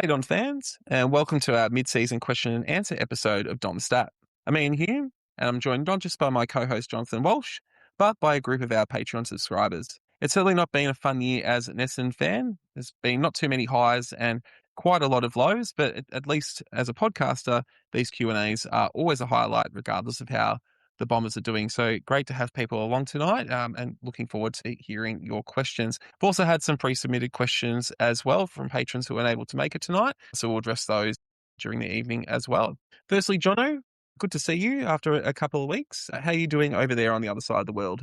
G'day, Don fans, and welcome to our mid-season question and answer episode of Dom Stat. I'm Ian Hume, and I'm joined not just by my co-host Jonathan Walsh, but by a group of our Patreon subscribers. It's certainly not been a fun year as an Essendon fan. There's been not too many highs and quite a lot of lows, but at least as a podcaster, these Q&As are always a highlight regardless of how the Bombers are doing. So great to have people along tonight, and looking forward to hearing your questions. We've also had some pre-submitted questions as well from patrons who weren't able to make it tonight. So we'll address those during the evening as well. Firstly, Jono, good to see you after a couple of weeks. How are you doing over there on the other side of the world?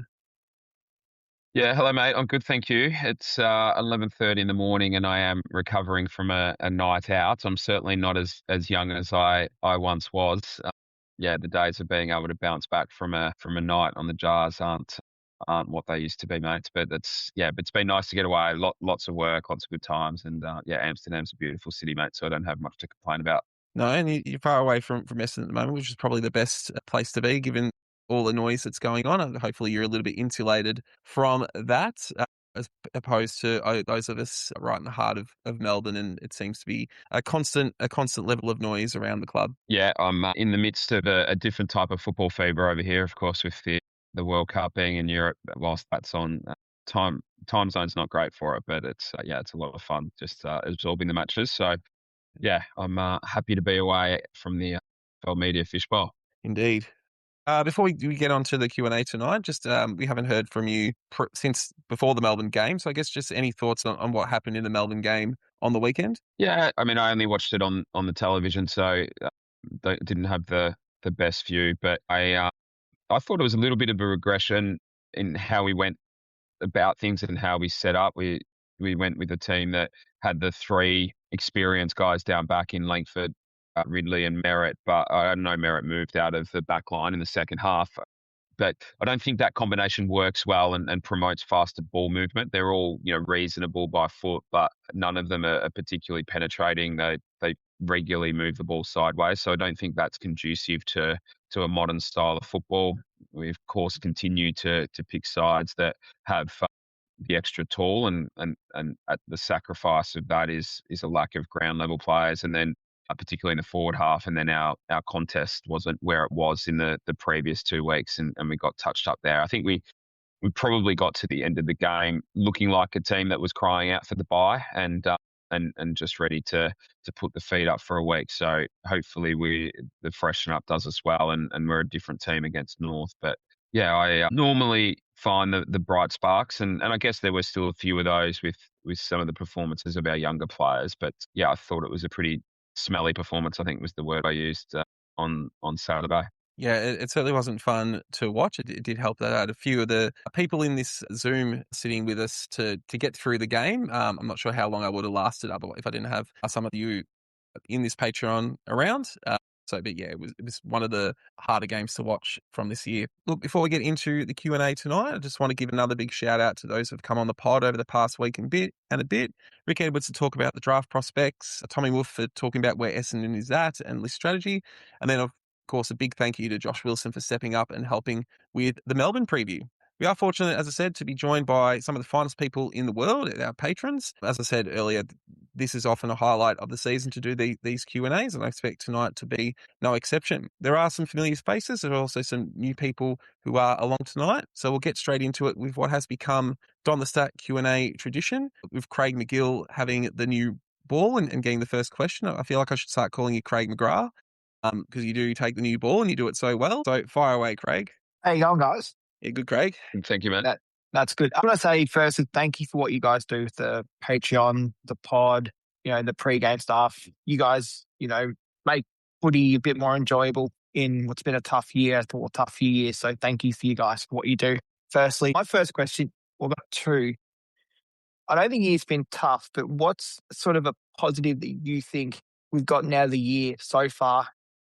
Yeah, hello, mate. I'm good, thank you. It's 11:30 in the morning, and I am recovering from a night out. I'm certainly not as young as I once was. Yeah, the days of being able to bounce back from a night on the jars aren't what they used to be, mate. But it's been nice to get away. Lots of work, lots of good times, and Amsterdam's a beautiful city, mate. So I don't have much to complain about. No, and you're far away from Essendon at the moment, which is probably the best place to be given all the noise that's going on. And hopefully you're a little bit insulated from that, as opposed to those of us right in the heart of Melbourne. And it seems to be a constant level of noise around the club. Yeah, I'm in the midst of a different type of football fever over here, of course, with the World Cup being in Europe. Whilst that's on, time zone's not great for it, but it's a lot of fun just absorbing the matches. So yeah, I'm happy to be away from the media fishbowl. Indeed. Before we get on to the Q&A tonight, just we haven't heard from you since before the Melbourne game. So I guess just any thoughts on what happened in the Melbourne game on the weekend? Yeah, I mean, I only watched it on the television, so didn't have the best view. But I thought it was a little bit of a regression in how we went about things and how we set up. We went with a team that had the three experienced guys down back in Langford, Ridley and Merritt, but I know Merritt moved out of the back line in the second half. But I don't think that combination works well and promotes faster ball movement. They're all, reasonable by foot, but none of them are particularly penetrating. They regularly move the ball sideways. So I don't think that's conducive to a modern style of football. We, of course, continue to pick sides that have the extra tall and at the sacrifice of that is a lack of ground level players. And then particularly in the forward half, and then our contest wasn't where it was in the previous 2 weeks, and we got touched up there. I think we probably got to the end of the game looking like a team that was crying out for the bye and just ready to put the feet up for a week. So hopefully the freshen up does us well, and we're a different team against North. But yeah, I normally find the bright sparks, and I guess there were still a few of those with some of the performances of our younger players. But yeah, I thought it was a pretty smelly performance, I think was the word I used on Saturday. Yeah, it certainly wasn't fun to watch. It did help that I had a few of the people in this Zoom sitting with us to get through the game. I'm not sure how long I would have lasted if I didn't have some of you in this Patreon around. But yeah, it was one of the harder games to watch from this year. Look, before we get into the Q&A tonight, I just want to give another big shout out to those who have come on the pod over the past week and a bit. Rick Edwards to talk about the draft prospects, Tommy Wolf for talking about where Essendon is at and list strategy, and then of course a big thank you to Josh Wilson for stepping up and helping with the Melbourne preview. We are fortunate, as I said, to be joined by some of the finest people in the world, our patrons. As I said earlier, this is often a highlight of the season to do these Q&As, and I expect tonight to be no exception. There are some familiar faces. There are also some new people who are along tonight. So we'll get straight into it with what has become Don the Stat Q&A tradition, with Craig McGill having the new ball and getting the first question. I feel like I should start calling you Craig McGrath, because you do take the new ball and you do it so well. So fire away, Craig. How you going, guys? Yeah, good, Craig. Thank you, man. That's good. I want to say first, thank you for what you guys do with the Patreon, the pod, the pre-game stuff. You guys, make footy a bit more enjoyable in what's been a tough year, a tough few years. So thank you for you guys for what you do. Firstly, my first question, we've got two. I don't think the year's been tough, but what's sort of a positive that you think we've gotten out of the year so far?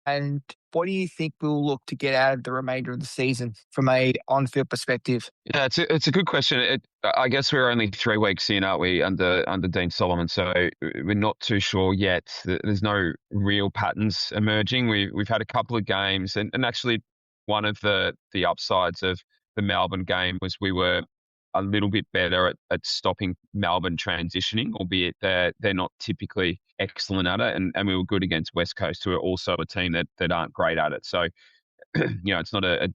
And what do you think we'll look to get out of the remainder of the season from a on-field perspective? Yeah, it's a good question. I guess we're only 3 weeks in, aren't we, under Dean Solomon? So we're not too sure yet. There's no real patterns emerging. We've had a couple of games, and actually one of the upsides of the Melbourne game was we were a little bit better at stopping Melbourne transitioning, albeit they're not typically excellent at it. And we were good against West Coast, who are also a team that aren't great at it. So, it's not a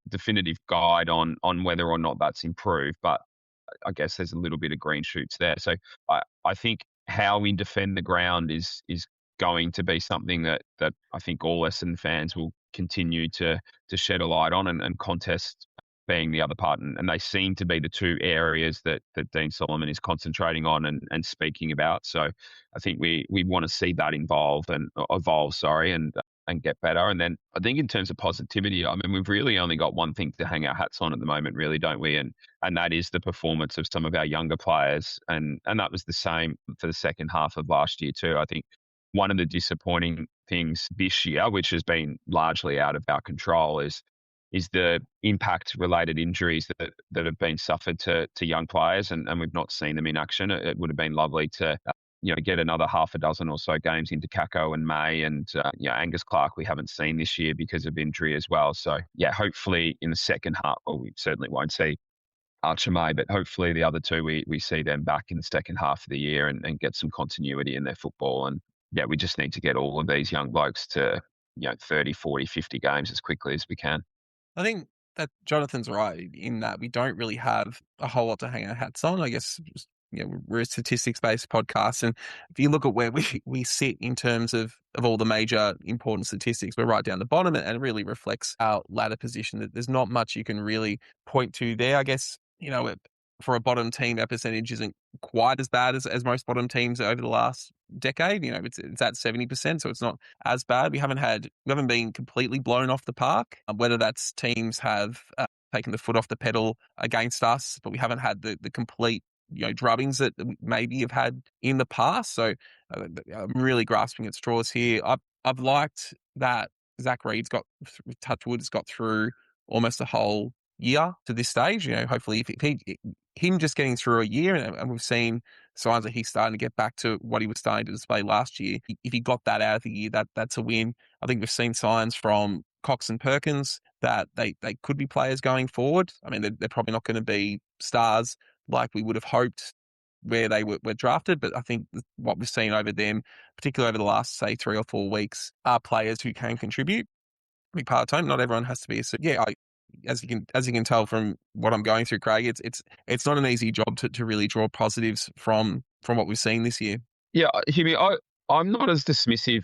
definitive guide on whether or not that's improved, but I guess there's a little bit of green shoots there. So I think how we defend the ground is going to be something that I think all Essendon fans will continue to shed a light on, and contest being the other part. And they seem to be the two areas that Dean Solomon is concentrating on and speaking about. So I think we want to see that evolve, and get better. And then I think in terms of positivity, I mean, we've really only got one thing to hang our hats on at the moment, really, don't we? And that is the performance of some of our younger players. And that was the same for the second half of last year too. I think one of the disappointing things this year, which has been largely out of our control, is the impact-related injuries that have been suffered to young players, and we've not seen them in action. It would have been lovely to get another half a dozen or so games into Kako and May, and Angus Clark we haven't seen this year because of injury as well. So hopefully in the second half, well, we certainly won't see Archer May, but hopefully the other two we see them back in the second half of the year and get some continuity in their football. And we just need to get all of these young blokes to 30, 40, 50 games as quickly as we can. I think that Jonathan's right in that we don't really have a whole lot to hang our hats on. I guess we're a statistics-based podcast, and if you look at where we sit in terms of all the major important statistics, we're right down the bottom, and it really reflects our ladder position. That there's not much you can really point to there. I guess for a bottom team, our percentage isn't quite as bad as most bottom teams over the last decade. It's at 70%, so it's not as bad. We haven't been completely blown off the park. Whether that's teams have taken the foot off the pedal against us, but we haven't had the complete drubbings that we maybe have had in the past. So I'm really grasping at straws here. I've liked that Zach Reed's Touchwood's got through almost a whole year to this stage. Hopefully if him just getting through a year, and we've seen signs that he's starting to get back to what he was starting to display last year. If he got that out of the year, that's a win. I think we've seen signs from Cox and Perkins that they could be players going forward. I mean, they're probably not going to be stars like we would have hoped where they were drafted, but I think what we've seen over them, particularly over the last, say, 3 or 4 weeks, are players who can contribute. Be part time. Not everyone has to be. So as you can tell from what I'm going through, Craig, it's not an easy job to really draw positives from what we've seen this year. Yeah, Hume, I'm not as dismissive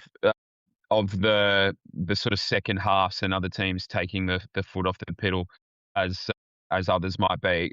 of the sort of second halves and other teams taking the foot off the pedal as others might be.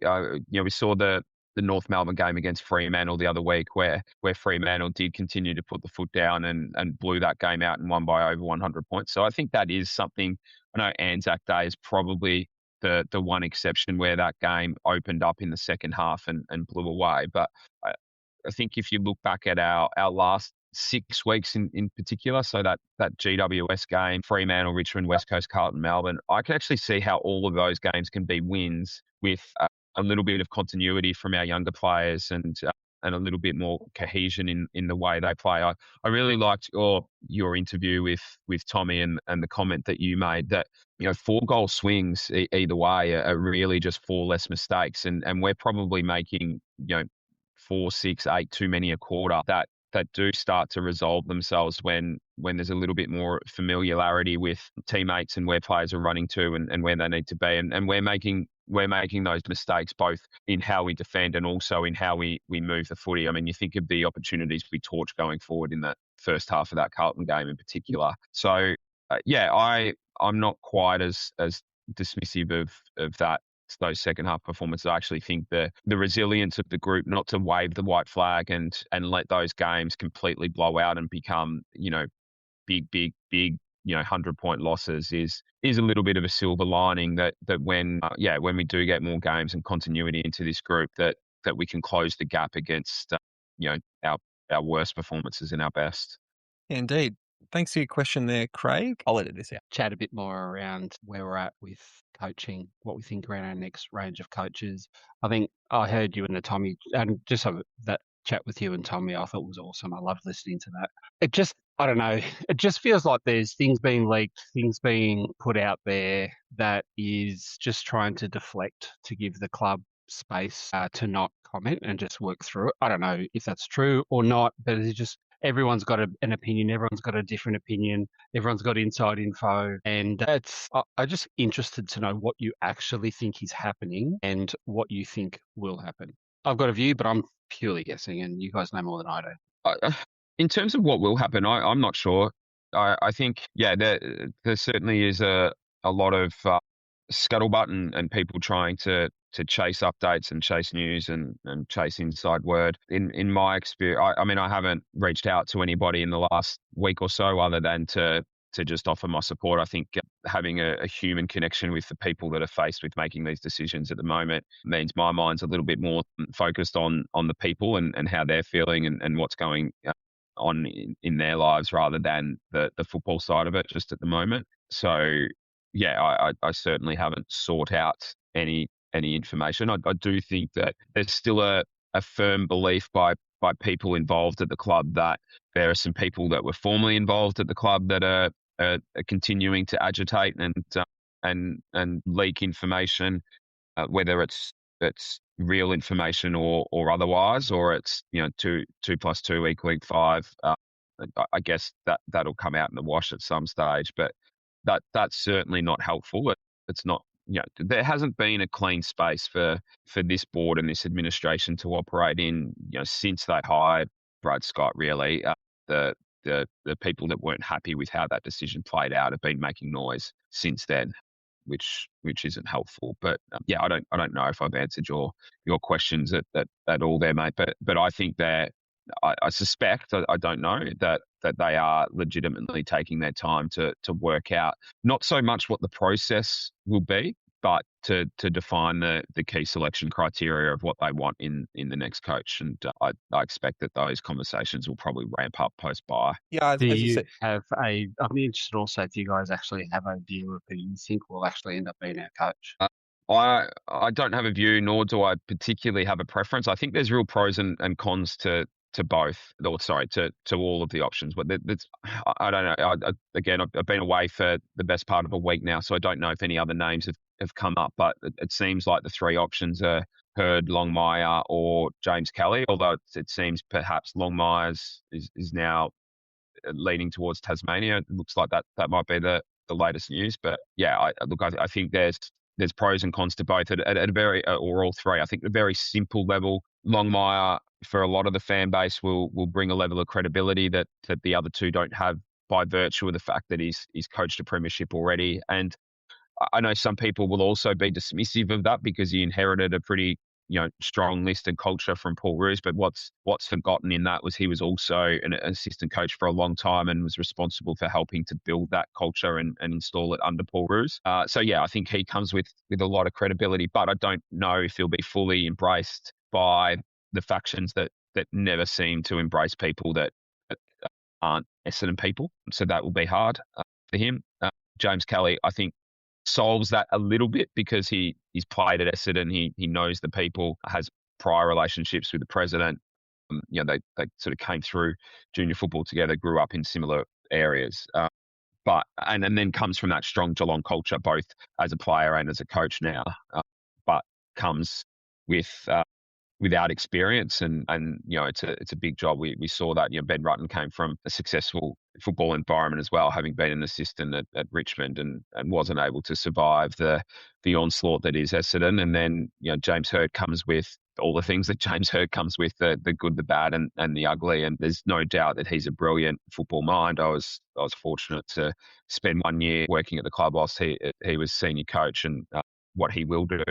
We saw the North Melbourne game against Fremantle the other week where Fremantle did continue to put the foot down and blew that game out and won by over 100 points. So I think that is something. I know Anzac Day is probably the one exception where that game opened up in the second half and blew away. But I think if you look back at our last 6 weeks in particular, so that GWS game, Fremantle, Richmond, West Coast, Carlton, Melbourne, I can actually see how all of those games can be wins with a little bit of continuity from our younger players and a little bit more cohesion in the way they play. I really liked your interview with Tommy and the comment that you made that 4-goal swings either way are really just 4 less mistakes, and we're probably making 4, 6, 8 too many a quarter that do start to resolve themselves when there's a little bit more familiarity with teammates and where players are running to and where they need to be. And we're making those mistakes both in how we defend and also in how we move the footy. I mean, you think of the opportunities we torch going forward in that first half of that Carlton game in particular. So, I'm not quite as dismissive of that. Those second half performances. I actually think the resilience of the group not to wave the white flag and let those games completely blow out and become big 100-point losses is a little bit of a silver lining that when we do get more games and continuity into this group that we can close the gap against our worst performances and our best. Indeed. Thanks for your question there, Craig. I'll edit this out. Chat a bit more around where we're at with coaching, what we think around our next range of coaches. I think I heard you and the Tommy, and just that chat with you and Tommy, I thought was awesome. I loved listening to that. I don't know, it just feels like there's things being leaked, things being put out there that is just trying to deflect to give the club space to not comment and just work through it. I don't know if that's true or not, but it's just everyone's got an opinion. Everyone's got a different opinion. Everyone's got inside info. And I'm just interested to know what you actually think is happening and what you think will happen. I've got a view, but I'm purely guessing, and you guys know more than I do. In terms of what will happen, I'm not sure. I think, yeah, there certainly is a lot of scuttlebutt and people trying to chase updates and chase news and chase inside word. In my experience, I mean, I haven't reached out to anybody in the last week or so other than to just offer my support. I think having a human connection with the people that are faced with making these decisions at the moment means my mind's a little bit more focused on the people and how they're feeling and what's going on in their lives rather than the football side of it just at the moment. So yeah, I certainly haven't sought out any information. I do think that there's still a firm belief by people involved at the club that there are some people that were formerly involved at the club that are continuing to agitate and leak information, whether it's real information or otherwise, or it's 2 + 2 = 5. I guess that'll come out in the wash at some stage, but that's certainly not helpful. It's not. There hasn't been a clean space for this board and this administration to operate in. Since they hired Brad Scott, really, the people that weren't happy with how that decision played out have been making noise since then, which isn't helpful. But yeah, I don't know if I've answered your questions at all there, mate. But I think that I suspect, I don't know, that they are legitimately taking their time to work out not so much what the process will be, but to define the key selection criteria of what they want in the next coach. And I expect that those conversations will probably ramp up post-bye. Yeah, Do as you you said, have I'm interested also if you guys actually have a view of who you think will actually end up being our coach? I don't have a view, nor do I particularly have a preference. I think there's real pros and cons to both, or sorry, to all of the options. But I don't know. Again, I've been away for the best part of a week now, so I don't know if any other names have come up. But it seems like the three options are Hurd, Longmire, or James Kelly. Although it seems perhaps Longmire's is now leaning towards Tasmania. It looks like that might be the latest news. But yeah, I think there's pros and cons to both at a very or all three. I think at a very simple level, Longmire for a lot of the fan base will bring a level of credibility that the other two don't have by virtue of the fact that he's coached a premiership already. And I know some people will also be dismissive of that because he inherited a pretty strong list and culture from Paul Roos. But what's forgotten in that was he was also an assistant coach for a long time and was responsible for helping to build that culture and install it under Paul Roos. So yeah, I think he comes with a lot of credibility, but I don't know if he'll be fully embraced by the factions that never seem to embrace people that aren't Essendon people. So that will be hard for him. James Kelly, I think, solves that a little bit because he's played at Essendon. He knows the people, has prior relationships with the president. They sort of came through junior football together, grew up in similar areas. But then comes from that strong Geelong culture, both as a player and as a coach now. But comes without experience and it's a big job. We saw that Ben Rutten came from a successful football environment as well, having been an assistant at Richmond and wasn't able to survive the onslaught that is Essendon. And then James Hurd comes with all the things that James Hurd comes with, the good, the bad and the ugly. And there's no doubt that he's a brilliant football mind. I was fortunate to spend 1 year working at the club whilst he was senior coach, and what he will do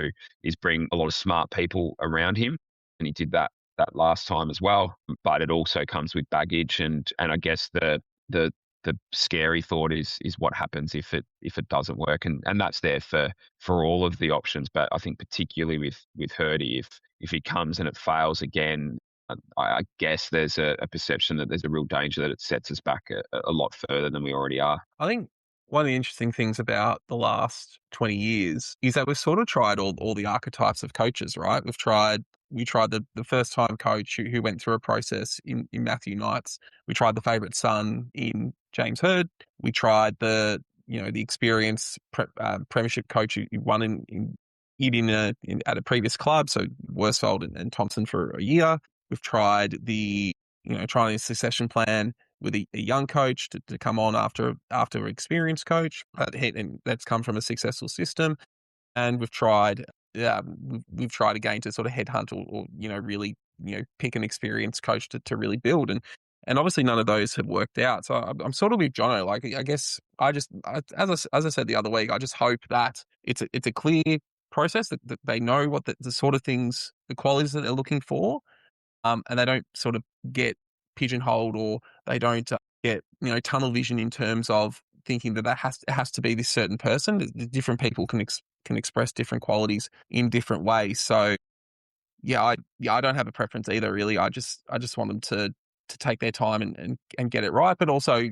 is bring a lot of smart people around him. And he did that last time as well. But it also comes with baggage, and I guess the scary thought is what happens if it doesn't work, and that's there for all of the options. But I think particularly with Hurdy, if he comes and it fails again, I guess there's a perception that there's a real danger that it sets us back a lot further than we already are. I think one of the interesting things about the last 20 years is that we've sort of tried all the archetypes of coaches, right? We tried the first time coach who went through a process in Matthew Knights. We tried the favourite son in James Hurd. We tried the experienced premiership coach who won in at a previous club, so Worsfold and Thompson for a year. We've tried trying a succession plan with a young coach to come on after an experienced coach, and that's come from a successful system. And we've tried again to sort of headhunt or really pick an experienced coach to really build, and obviously none of those have worked out. So I'm sort of with Jono. Like, I guess as I said the other week, I just hope that it's a clear process, that they know what the sort of things, the qualities that they're looking for, and they don't sort of get pigeonholed, or they don't get tunnel vision in terms of thinking that has to be this certain person. Different people can express different qualities in different ways. So I don't have a preference either, really. I just want them to take their time and get it right, but also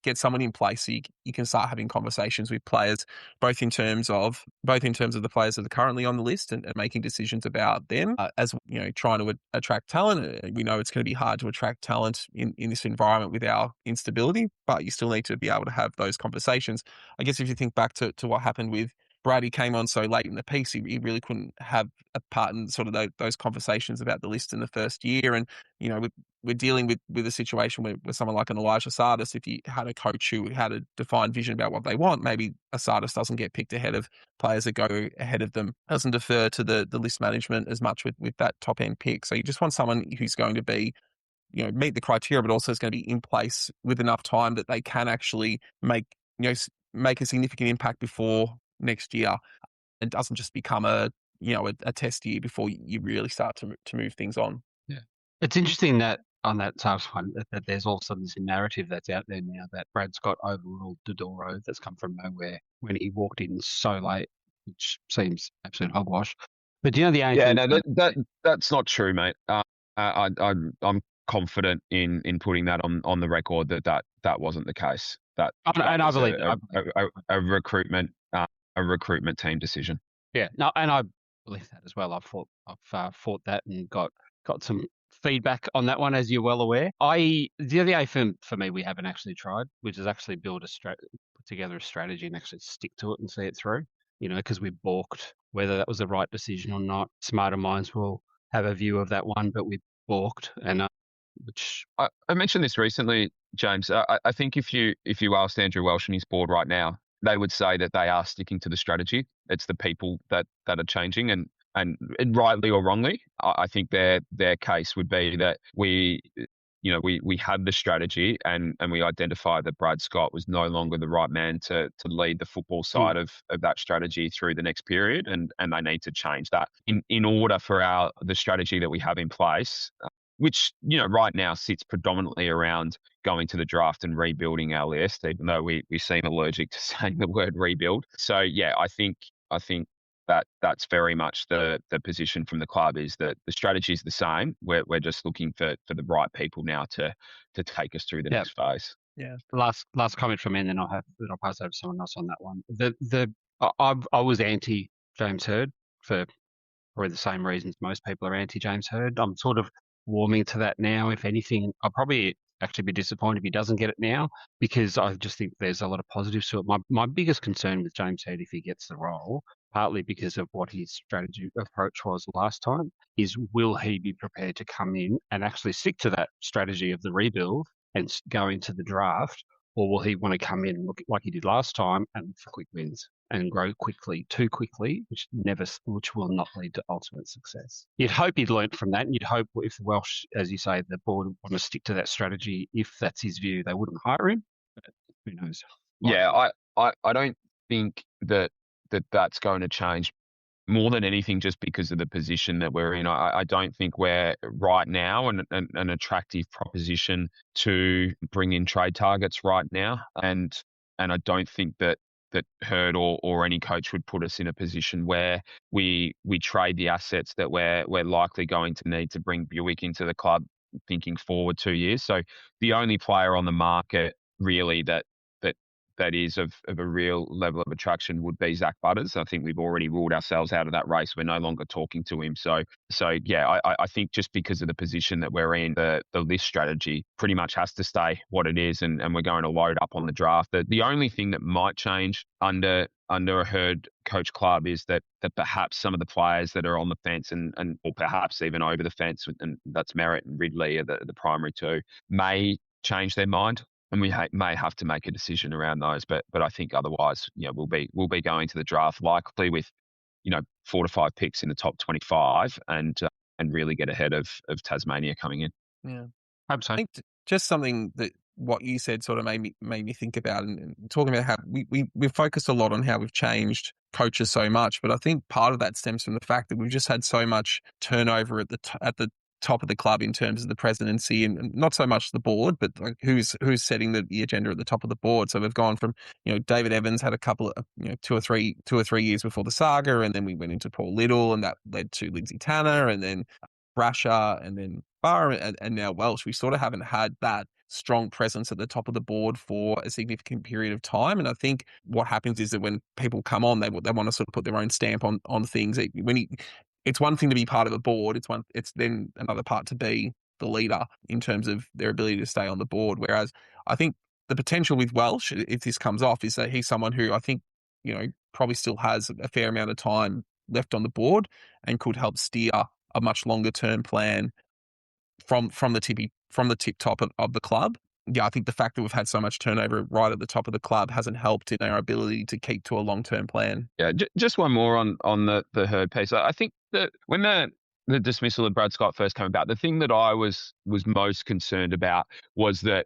get someone in place so you can start having conversations with players, both in terms of the players that are currently on the list and making decisions about them, as trying to attract talent. We know it's going to be hard to attract talent in this environment with our instability, but you still need to be able to have those conversations. I guess if you think back to what happened with Brad, he came on so late in the piece, he really couldn't have a part in sort of those conversations about the list in the first year. And, we're dealing with a situation where someone like an Elijah Tsatas, if you had a coach who had a defined vision about what they want, maybe a Tsatas doesn't get picked ahead of players that go ahead of them, doesn't defer to the list management as much with that top end pick. So you just want someone who's going to be, meet the criteria, but also is going to be in place with enough time that they can actually make a significant impact before next year, and doesn't just become a test year before you really start to move things on. Yeah, it's interesting that on that Tsatas one, that there's also this narrative that's out there now that Brad Scott overruled Dodoro, that's come from nowhere when he walked in so late, which seems absolute hogwash. But the that's not true, mate. I'm confident in putting that on the record that wasn't the case. That I believe a recruitment team decision. Yeah, no, and I believe that as well. I've fought that and got some feedback on that one, as you're well aware. The other thing for me, we haven't actually tried, which is actually put together a strategy and actually stick to it and see it through. Because we balked, whether that was the right decision or not. Smarter minds will have a view of that one, but we balked, and which I mentioned this recently, James. I think if you asked Andrew Welsh and his board right now, they would say that they are sticking to the strategy. It's the people that are changing, and rightly or wrongly, I think their case would be that we had the strategy and we identified that Brad Scott was no longer the right man to lead the football side of that strategy through the next period, and they need to change that in order for the strategy that we have in place, which right now sits predominantly around going to the draft and rebuilding our list, even though we seem allergic to saying the word rebuild. So yeah, I think that's very much the position from the club, is that the strategy is the same. We're just looking for the right people now to take us through the next phase. Yeah. Last comment from me, and then I'll pass over to someone else on that one. I was anti James Hird for probably the same reasons most people are anti James Hird. I'm sort of warming to that now. If anything, I'll probably actually be disappointed if he doesn't get it now, because I just think there's a lot of positives to it. My biggest concern with James Hird, if he gets the role, partly because of what his strategy approach was last time, is will he be prepared to come in and actually stick to that strategy of the rebuild and go into the draft, or will he want to come in and look like he did last time and look for quick wins and grow too quickly, which will not lead to ultimate success? You'd hope he'd learnt from that, and you'd hope if the Welsh, as you say, the board want to stick to that strategy, if that's his view, they wouldn't hire him. But who knows? Yeah, I don't think that's going to change more than anything, just because of the position that we're in. I don't think we're right now an attractive proposition to bring in trade targets right now, and I don't think that Hird or any coach would put us in a position where we trade the assets that we're likely going to need to bring Buick into the club, thinking forward 2 years. So the only player on the market really that that is of a real level of attraction would be Zach Butters. I think we've already ruled ourselves out of that race. We're no longer talking to him. So yeah, I think just because of the position that we're in, the list strategy pretty much has to stay what it is, and we're going to load up on the draft. The only thing that might change under a Herd coach club is that perhaps some of the players that are on the fence and or perhaps even over the fence, and that's Merritt and Ridley are the primary two, may change their mind. And we may have to make a decision around those, but I think otherwise, we'll be going to the draft likely with, 4 to 5 picks in the top 25, and really get ahead of Tasmania coming in. Yeah, I hope so. I think just something that what you said sort of made me think about, and talking about how we've focused a lot on how we've changed coaches so much, but I think part of that stems from the fact that we've just had so much turnover at the top of the club in terms of the presidency, and not so much the board, but like who's setting the agenda at the top of the board. So we've gone from, David Evans had a couple of, 2 or 3 years before the saga, and then we went into Paul Little, and that led to Lindsay Tanner, and then Brasher, and then Barr, and now Welsh. We sort of haven't had that strong presence at the top of the board for a significant period of time. And I think what happens is that when people come on, they want to sort of put their own stamp on things. It's one thing to be part of a board. It's then another part to be the leader in terms of their ability to stay on the board. Whereas I think the potential with Welsh, if this comes off, is that he's someone who I think, probably still has a fair amount of time left on the board and could help steer a much longer term plan from the tip top of the club. Yeah, I think the fact that we've had so much turnover right at the top of the club hasn't helped in our ability to keep to a long-term plan. Yeah, just one more on the Herd piece. I think that when the dismissal of Brad Scott first came about, the thing that I was most concerned about was that,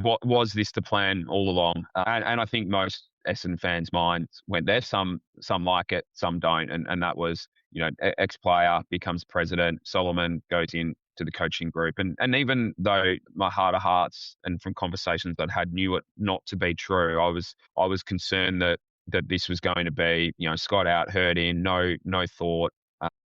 what was this the plan all along? And I think most Essendon fans' minds went there. Some like it, some don't. And that was, ex-player becomes president, Solomon goes in to the coaching group. And even though my heart of hearts and from conversations I'd had knew it not to be true, I was concerned that this was going to be, Scott out, Herd in, no thought,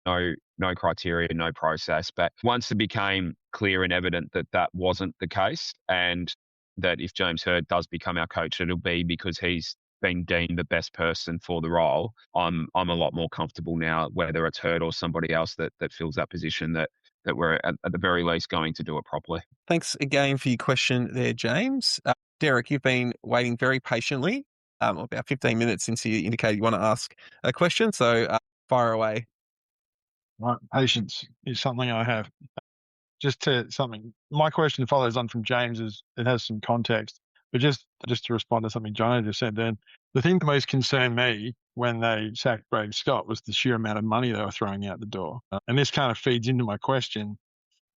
no criteria, no process. But once it became clear and evident that wasn't the case, and that if James Herd does become our coach, it'll be because he's been deemed the best person for the role, I'm a lot more comfortable now, whether it's Herd or somebody else that fills that position, that we're at the very least going to do it properly. Thanks again for your question there, James. Derek, you've been waiting very patiently, about 15 minutes since you indicated you want to ask a question, so fire away. Right, patience is something I have. My question follows on from James's. It has some context, but just to respond to something Jono just said then, the thing that most concerned me when they sacked Brad Scott was the sheer amount of money they were throwing out the door. And this kind of feeds into my question,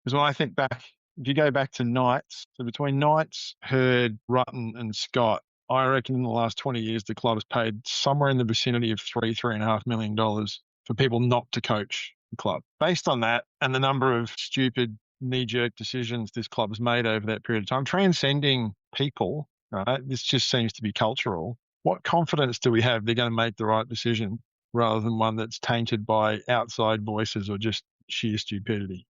because when I think back, if you go back to Knights, so between Knights, Herd, Rutten and Scott, I reckon in the last 20 years, the club has paid somewhere in the vicinity of $3.5 million for people not to coach the club. Based on that and the number of stupid knee-jerk decisions this club has made over that period of time, transcending people, right? This just seems to be cultural. What confidence do we have they're going to make the right decision rather than one that's tainted by outside voices or just sheer stupidity?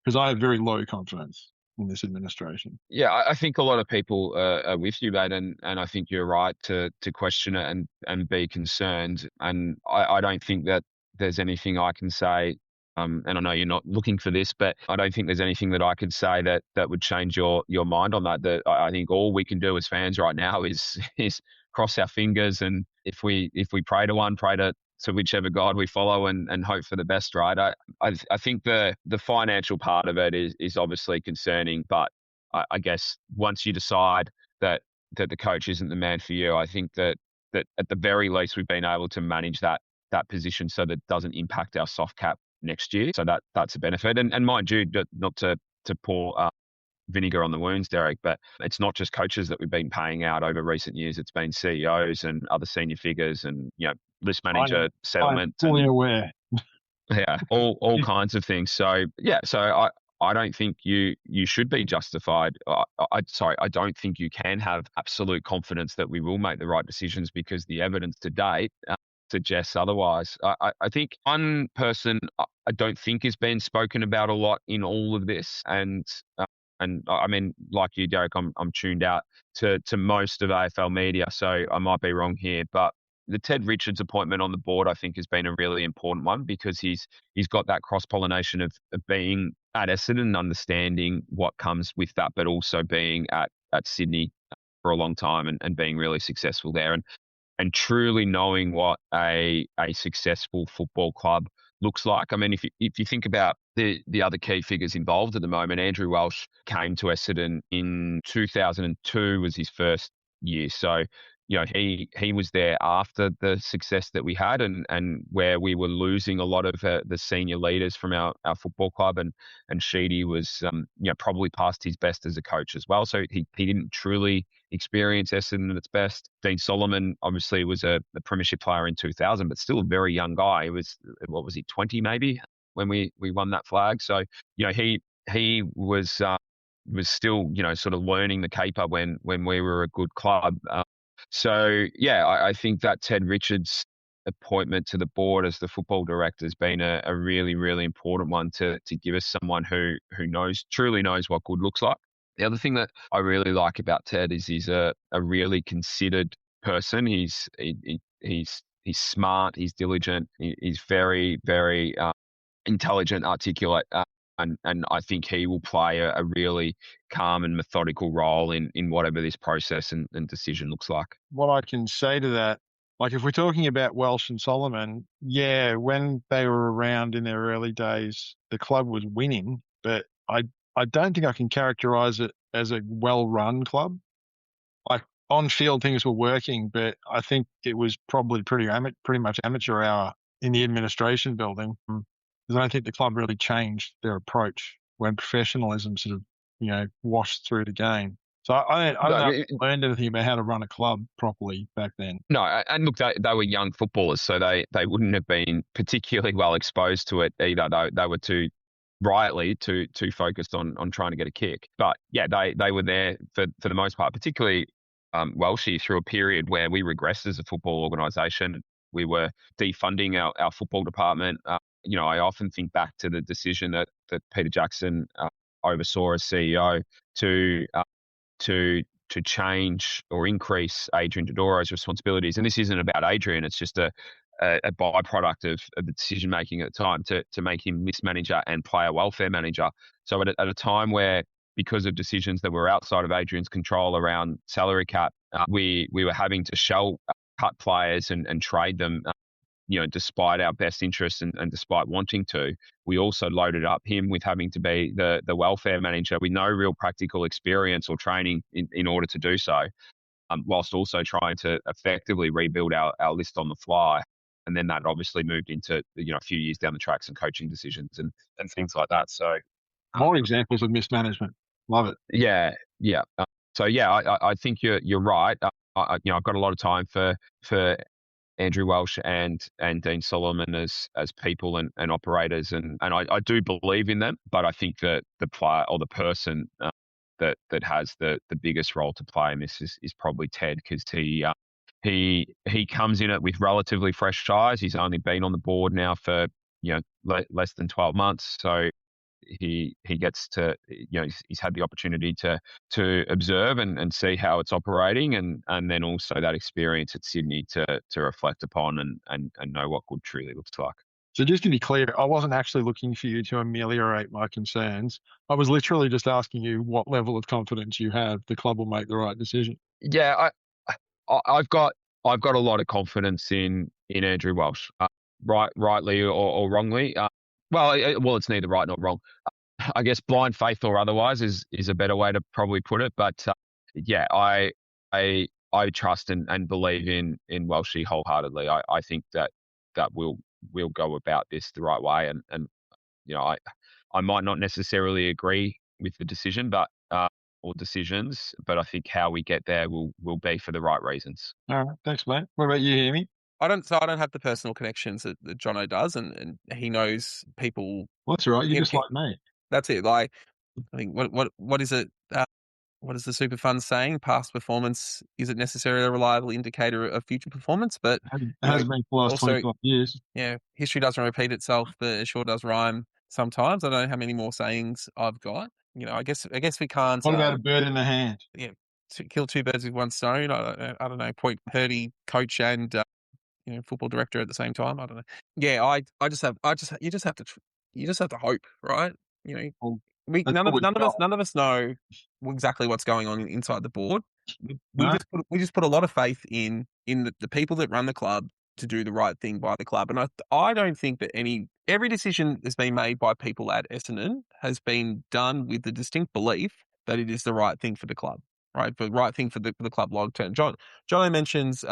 Because I have very low confidence in this administration. Yeah, I think a lot of people are with you, mate, and I think you're right to question it and be concerned. And I don't think that there's anything I can say, and I know you're not looking for this, but I don't think there's anything that I could say that would change your mind on that. I think all we can do as fans right now is cross our fingers, and if we pray to one, pray to whichever God we follow, and hope for the best, right? I think the financial part of it is obviously concerning, but I guess once you decide that the coach isn't the man for you, I think that at the very least we've been able to manage that position so that it doesn't impact our soft cap next year. So that's a benefit. And mind you, not to pour vinegar on the wounds, Derek, but it's not just coaches that we've been paying out over recent years. It's been CEOs and other senior figures, and list manager settlement. I'm fully aware. Yeah, all kinds of things. So yeah, so I don't think you should be justified. I don't think you can have absolute confidence that we will make the right decisions, because the evidence to date suggests otherwise. I think one person I don't think has been spoken about a lot in all of this, and I mean, like you, Derek, I'm tuned out to most of AFL media, so I might be wrong here, but the Ted Richards appointment on the board, I think, has been a really important one because he's got that cross-pollination of being at Essendon and understanding what comes with that, but also being at Sydney for a long time and being really successful there and truly knowing what a successful football club looks like. I mean, if you think about the other key figures involved at the moment, Andrew Walsh came to Essendon in 2002 was his first year. So, you know, he was there after the success that we had and where we were losing a lot of the senior leaders from our football club and Sheedy was, you know, probably past his best as a coach as well. So he didn't truly experience Essendon at its best. Dean Solomon obviously was a premiership player in 2000, but still a very young guy. He was, what was he, 20 maybe when we won that flag. So, you know, he was still, you know, sort of learning the caper when we were a good club. So, yeah, I think that Ted Richards appointment to the board as the football director has been a really, really important one to give us someone who truly knows what good looks like. The other thing that I really like about Ted is he's a really considered person. He's smart, he's diligent, he's very, very intelligent, articulate, and I think he will play a really calm and methodical role in whatever this process and decision looks like. What I can say to that, like if we're talking about Welsh and Solomon, yeah, when they were around in their early days, the club was winning, but I don't think I can characterise it as a well-run club. Like on field, things were working, but I think it was probably pretty much amateur hour in the administration building. Because I don't think the club really changed their approach when professionalism sort of, you know, washed through the game. So I don't know if I learned anything about how to run a club properly back then. No, and look, they were young footballers, so they wouldn't have been particularly well exposed to it either. They were too focused on trying to get a kick. But yeah, they were there for the most part, particularly Welshie through a period where we regressed as a football organisation. We were defunding our football department. You know, I often think back to the decision that Peter Jackson oversaw as CEO to change or increase Adrian Dodoro's responsibilities. And this isn't about Adrian; it's just a byproduct of the decision making at the time to make him list manager and player welfare manager. So at a time where, because of decisions that were outside of Adrian's control around salary cap, we were having to cut players and trade them. You know, despite our best interests and despite wanting to, we also loaded up him with having to be the welfare manager with no real practical experience or training in order to do so, whilst also trying to effectively rebuild our list on the fly. And then that obviously moved into, you know, a few years down the track, some coaching decisions and things like that. So more examples of mismanagement. Love it. Yeah. So yeah, I think you're right. You know, I've got a lot of time for Andrew Walsh and Dean Solomon as people and operators, and I do believe in them, but I think that the player or the person that has the biggest role to play in this is probably Ted, because he comes in it with relatively fresh eyes. He's only been on the board now for, you know, less than 12 months, so he gets to, you know, he's had the opportunity to observe and see how it's operating, and then also that experience at Sydney to reflect upon and know what good truly looks like. So just to be clear, I wasn't actually looking for you to ameliorate my concerns. I was literally just asking you what level of confidence you have the club will make the right decision. Yeah, I've got a lot of confidence in Andrew Walsh, rightly or wrongly. Well, it's neither right nor wrong. I guess blind faith or otherwise is a better way to probably put it. But yeah, I trust and believe in Welshie wholeheartedly. I think that we'll go about this the right way, and you know, I might not necessarily agree with the decision, but or decisions, but I think how we get there will be for the right reasons. All right, thanks, mate. What about you, Amy? I don't have the personal connections that Jono does, and he knows people. Well, that's all right. You're just like me. That's it. Like, I think what is it? What is the super fund saying? Past performance isn't necessarily a reliable indicator of future performance, but it has been for the last 25 years. Yeah, history doesn't repeat itself, but it sure does rhyme sometimes. I don't know how many more sayings I've got. I guess we can't. What about a bird in the hand? Yeah, kill two birds with one stone. I don't know. Point Purdy, coach and football director at the same time. I don't know. Yeah, you just have to hope, right? You know, Well, we that's what we've got. none of us know exactly what's going on inside the board. No? We just put a lot of faith in the people that run the club to do the right thing by the club, and I don't think that every decision that's been made by people at Essendon has been done with the distinct belief that it is the right thing for the club, right? The right thing for the club long term. John mentions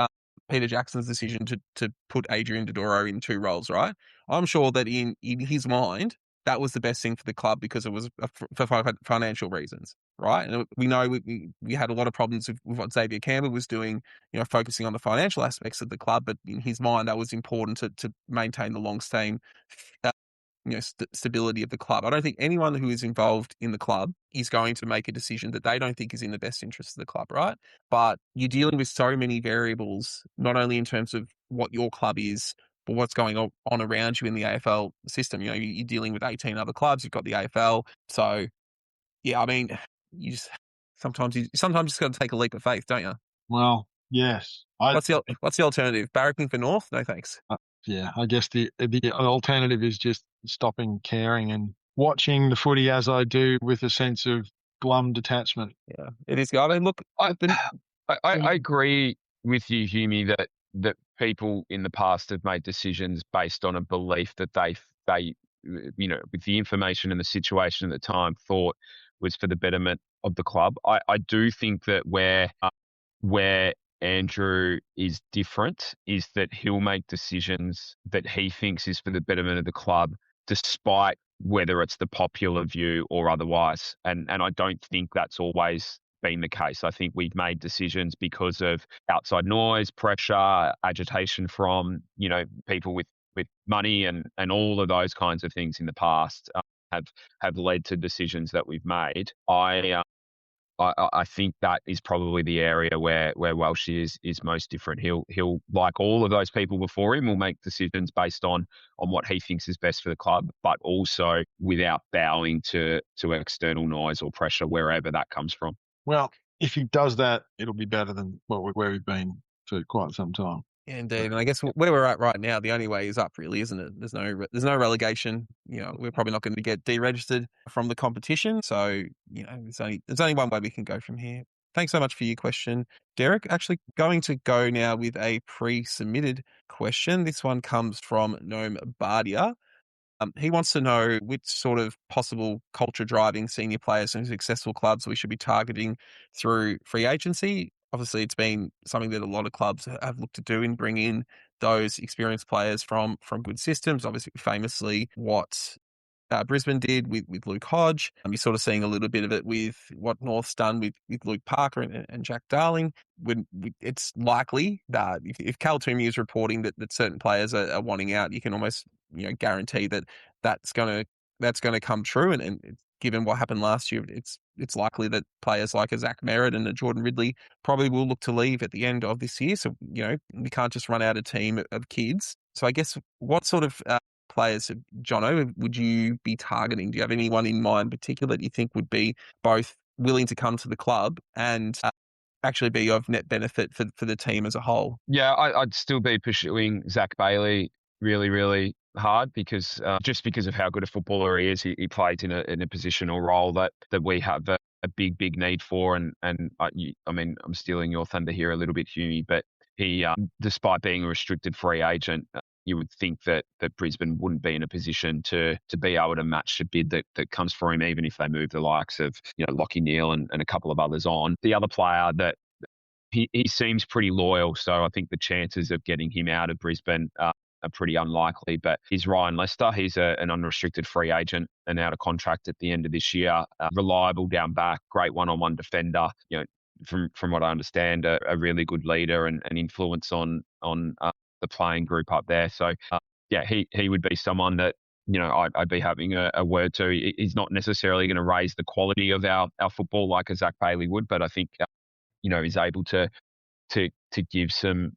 Peter Jackson's decision to put Adrian Dodoro in two roles, right? I'm sure that in his mind that was the best thing for the club because it was for financial reasons, right? And we know we had a lot of problems with what Xavier Campbell was doing, focusing on the financial aspects of the club, but in his mind, that was important to maintain the long-staying, stability of the club. I don't think anyone who is involved in the club is going to make a decision that they don't think is in the best interest of the club, right? But you're dealing with so many variables, not only in terms of what your club is, but what's going on around you in the AFL system. You're dealing with 18 other clubs. You've got the AFL. So, yeah, I mean, sometimes you just got to take a leap of faith, don't you? Well, yes. What's the alternative? Barracking for North? No, thanks. Yeah, I guess the alternative is just stopping caring and watching the footy as I do with a sense of glum detachment. Yeah, it is. I mean, look, I agree with you, Hume, that people in the past have made decisions based on a belief that they with the information and the situation at the time thought was for the betterment of the club. I do think that where Andrew is different is that he'll make decisions that he thinks is for the betterment of the club, despite whether it's the popular view or otherwise. And I don't think that's always been the case. I think we've made decisions because of outside noise, pressure, agitation from, people with money and all of those kinds of things in the past have led to decisions that we've made. I think that is probably the area where Walsh is most different. He'll like all of those people before him, will make decisions based on what he thinks is best for the club, but also without bowing to external noise or pressure wherever that comes from. Well, if he does that, it'll be better than where we've been for quite some time. Yeah, indeed. And I guess where we're at right now, the only way is up, really, isn't it? There's no relegation. We're probably not going to get deregistered from the competition. So, there's only one way we can go from here. Thanks so much for your question, Derek. Actually, going to go now with a pre-submitted question. This one comes from Noam Bardia. He wants to know which sort of possible culture-driving senior players and successful clubs we should be targeting through free agency. Obviously, it's been something that a lot of clubs have looked to do and bring in those experienced players from good systems. Obviously, famously, what Brisbane did with Luke Hodge. You're sort of seeing a little bit of it with what North's done with Luke Parker and Jack Darling. It's likely that if Cal Toomey is reporting that certain players are wanting out, you can almost guarantee that's going to come true. And given what happened last year, it's likely that players like a Zach Merritt and a Jordan Ridley probably will look to leave at the end of this year. So we can't just run out a team of kids. So I guess what sort of players, Jono, would you be targeting? Do you have anyone in mind particular that you think would be both willing to come to the club and actually be of net benefit for the team as a whole? Yeah, I'd still be pursuing Zach Bailey really, really hard because just because of how good a footballer he is, he plays in a positional role that we have a big need for. And I mean, I'm stealing your thunder here a little bit, Hume, but he, despite being a restricted free agent, you would think that Brisbane wouldn't be in a position to be able to match the bid that comes for him, even if they move the likes of Lachie Neale and a couple of others on. The other player that he seems pretty loyal, so I think the chances of getting him out of Brisbane are pretty unlikely. But he's Ryan Lester. He's an unrestricted free agent and out of contract at the end of this year. Reliable down back, great one-on-one defender. From what I understand, a really good leader and influence on the playing group up there. So, he would be someone that, I'd be having a word to. He's not necessarily going to raise the quality of our football like a Zach Bailey would, but I think, he's able to give some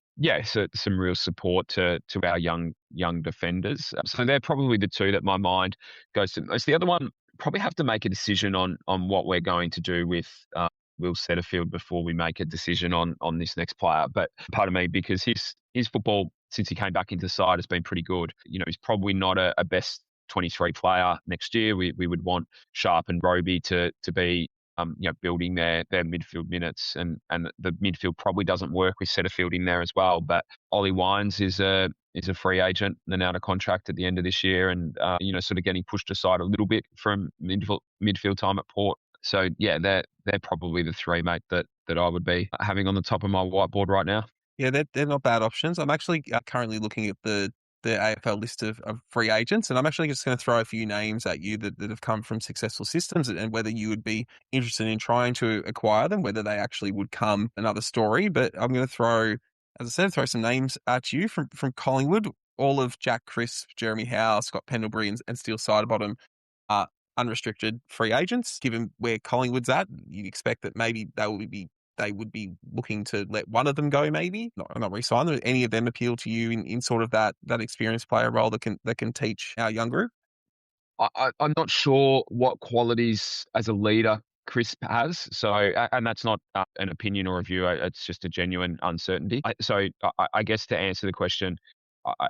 real support to our young defenders. So they're probably the two that my mind goes to most. The other one probably have to make a decision on what we're going to do with Will Setterfield before we make a decision on this next player. But pardon me, because his football since he came back into the side has been pretty good. He's probably not a best 23 player next year. We would want Sharp and Roby to be building their midfield minutes, and the midfield probably doesn't work with Setterfield in there as well. But Ollie Wines is a free agent and out of contract at the end of this year, and sort of getting pushed aside a little bit from midfield time at Port. So yeah, they're probably the three, mate, that I would be having on the top of my whiteboard right now. Yeah, they're not bad options. I'm actually currently looking at the AFL list of free agents, and I'm actually just going to throw a few names at you that have come from successful systems, and whether you would be interested in trying to acquire them, whether they actually would come, another story. But I'm going to throw, as I said, some names at you from Collingwood. All of Jack Crisp, Jeremy Howe, Scott Pendlebury, and Steele Sidebottom are unrestricted free agents. Given where Collingwood's at, you'd expect that maybe they would be looking to let one of them go, maybe not re-sign them. Any of them appeal to you in sort of that experienced player role that can teach our young group? I'm not sure what qualities as a leader Crisp has. So, and that's not an opinion or a view. It's just a genuine uncertainty. I guess to answer the question,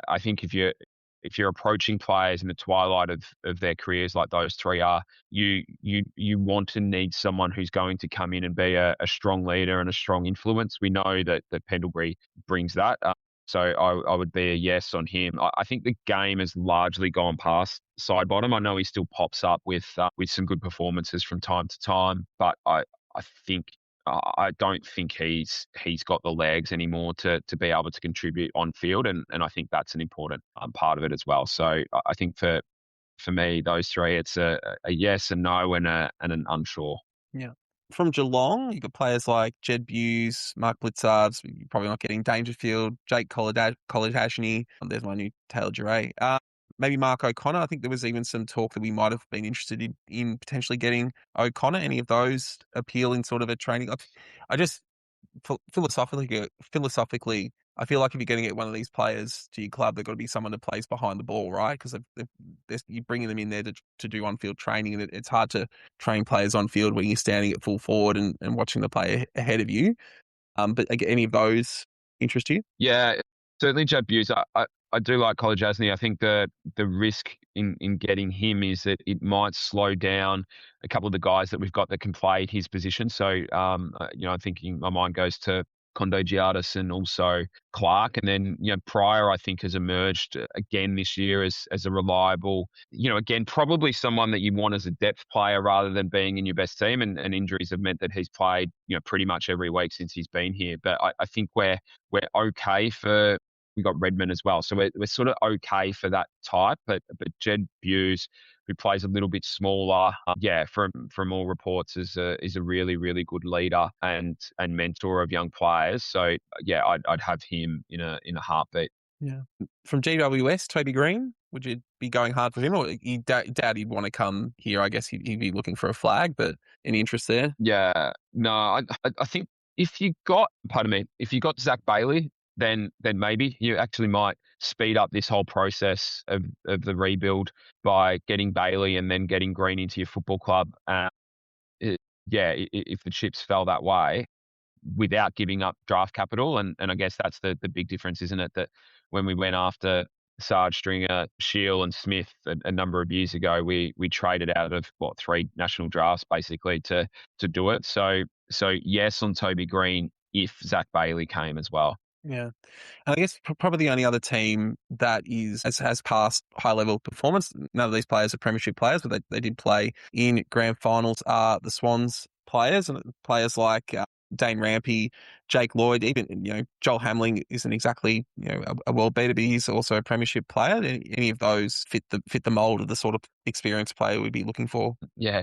I think if you're approaching players in the twilight of their careers like those three are, you want to need someone who's going to come in and be a strong leader and a strong influence. We know that Pendlebury brings that. So I would be a yes on him. I think the game has largely gone past Sidebottom. I know he still pops up with some good performances from time to time, but I don't think he's got the legs anymore to be able to contribute on field, and I think that's an important part of it as well. So I think for me, those three, it's a yes, a no, and an unsure. Yeah. From Geelong, you've got players like Jed Buse, Mark Blitzards. You're probably not getting Dangerfield, Jake College-Hashini. There's my new Taylor Duray. Maybe Mark O'Connor. I think there was even some talk that we might have been interested in potentially getting O'Connor. Any of those appeal in sort of a training? I just philosophically, I feel like if you're going to get one of these players to your club, they've got to be someone that plays behind the ball, right? Because you're bringing them in there to do on-field training, and it's hard to train players on field when you're standing at full forward and watching the player ahead of you. But any of those interest you? Yeah, certainly Jed Buse. I do like College-Hashini. I think the risk in getting him is that it might slow down a couple of the guys that we've got that can play his position. So, I'm thinking my mind goes to Kondo Giardis and also Clark. And then, Pryor, I think, has emerged again this year as a reliable, again, probably someone that you want as a depth player rather than being in your best team. And injuries have meant that he's played, pretty much every week since he's been here. But I think we're okay for. We got Redmond as well. So we're sort of okay for that type, but Jed Buse, who plays a little bit smaller, from all reports is a really, really good leader and mentor of young players. So yeah, I'd have him in a heartbeat. Yeah. From GWS, Toby Green, would you be going hard for him, or you doubt he'd want to come here? I guess he'd be looking for a flag, but any interest there? Yeah, no, I think if you got Zach Bailey, then maybe you actually might speed up this whole process of the rebuild by getting Bailey and then getting Green into your football club. If the chips fell that way without giving up draft capital, and I guess that's the big difference, isn't it? That when we went after Sarge, Stringer, Shield and Smith a number of years ago, we traded out of 3 national drafts basically to do it. So yes on Toby Green if Zach Bailey came as well. Yeah. And I guess probably the only other team that has passed high-level performance, none of these players are premiership players, but they did play in grand finals, are the Swans players, and players like Dane Rampy, Jake Lloyd, even, Joel Hamling isn't exactly, a world beater, but he's also a premiership player. Any of those fit the mold of the sort of experienced player we'd be looking for? Yeah.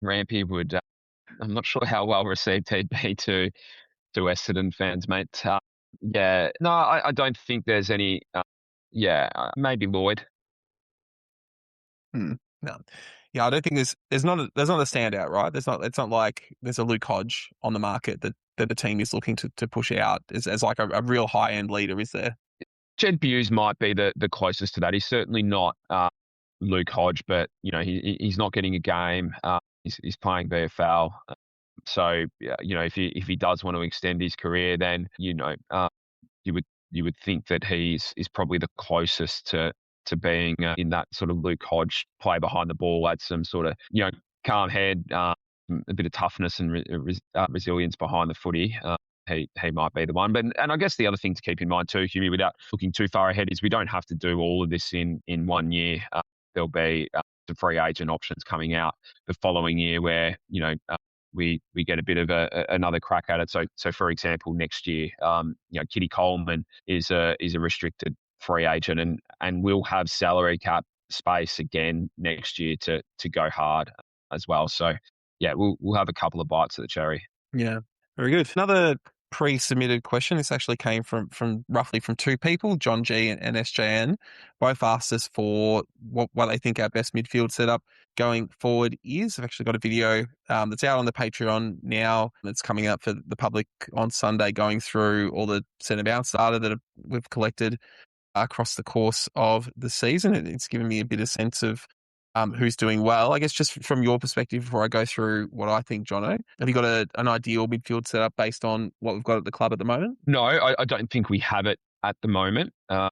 Rampy would, I'm not sure how well received he'd be to Essendon fans, mate. No, I don't think there's any. Maybe Lloyd. No, yeah, I don't think there's not a standout, right? It's not like there's a Luke Hodge on the market that the team is looking to push out as like a real high end leader, is there? Jed Buse might be the closest to that. He's certainly not Luke Hodge, but he's not getting a game. He's playing VFL. So if he does want to extend his career, then you would think that is probably the closest to being in that sort of Luke Hodge play behind the ball, add some sort of calm head, a bit of toughness and resilience behind the footy. He might be the one. And I guess the other thing to keep in mind too, Hume, without looking too far ahead, is we don't have to do all of this in 1 year. There'll be some free agent options coming out the following year where we get a bit of another crack at it. So for example, next year, Kitty Coleman is a restricted free agent and will have salary cap space again next year to go hard as well. So yeah, we'll have a couple of bites at the cherry. Yeah, very good. Another pre-submitted question. This actually came from roughly from two people, John G and SJN. Both asked us for what they think our best midfield setup going forward is. I've actually got a video that's out on the Patreon now. It's coming up for the public on Sunday, going through all the centre bounce data that we've collected across the course of the season. It's given me a bit of sense of who's doing well. I guess just from your perspective, before I go through what I think, Jono, have you got an ideal midfield setup based on what we've got at the club at the moment? No, I don't think we have it at the moment. I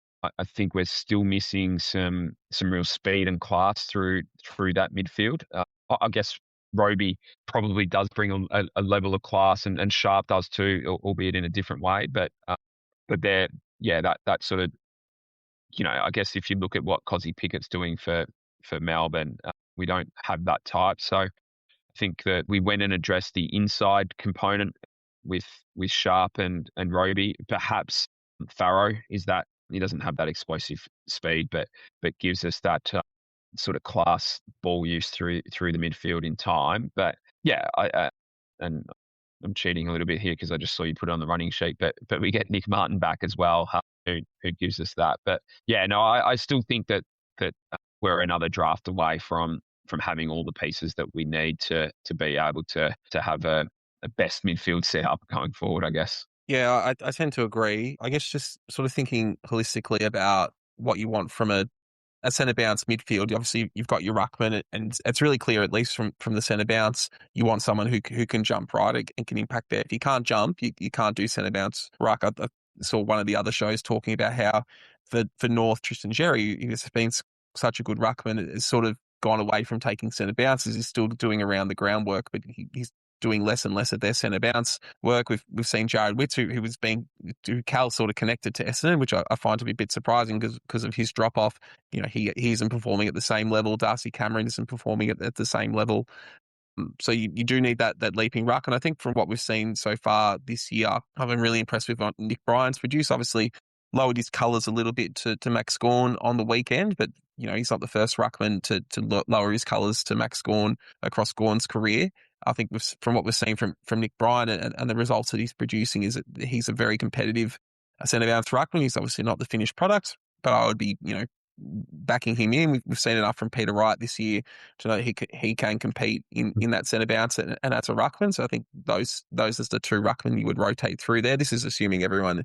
think we're still missing some real speed and class through that midfield. I guess Roby probably does bring a level of class, and Sharp does too, albeit in a different way. But they're that sort of I guess if you look at what Cozzy Pickett's doing for Melbourne, we don't have that type. So I think that we went and addressed the inside component with Sharp and Roby. Perhaps Farrow is that he doesn't have that explosive speed, but gives us that sort of class ball use through the midfield in time. But yeah, and I'm cheating a little bit here because I just saw you put it on the running sheet, but we get Nick Martin back as well, who gives us that. But yeah, no, I still think that we're another draft away from having all the pieces that we need to be able to have a best midfield setup going forward, I guess. Yeah, I tend to agree. I guess just sort of thinking holistically about what you want from a centre bounce midfield. Obviously, you've got your ruckman, and it's really clear, at least from the centre bounce, you want someone who can jump right and can impact there. If you can't jump, you can't do centre bounce ruck. I saw one of the other shows talking about how for North, Tristan Jerry, who's been such a good ruckman, has sort of gone away from taking centre bounces. He's still doing around the groundwork, but he's doing less and less of their centre bounce work. We've seen Jared Witts, who Cal sort of connected to Essendon, which I find to be a bit surprising because of his drop off. He isn't performing at the same level. Darcy Cameron isn't performing at the same level. So you do need that leaping ruck. And I think from what we've seen so far this year, I've been really impressed with what Nick Bryan's produced. Obviously, lowered his colours a little bit to Max Gawn on the weekend, but he's not the first ruckman to lower his colours to Max Gawn across Gawn's career. I think from what we're seeing from Nick Bryan and the results that he's producing is that he's a very competitive centre bounce ruckman. He's obviously not the finished product, but I would be backing him in. We've seen enough from Peter Wright this year to know he can compete in that centre bounce and that's a ruckman. So I think those as the two ruckmen you would rotate through there. This is assuming everyone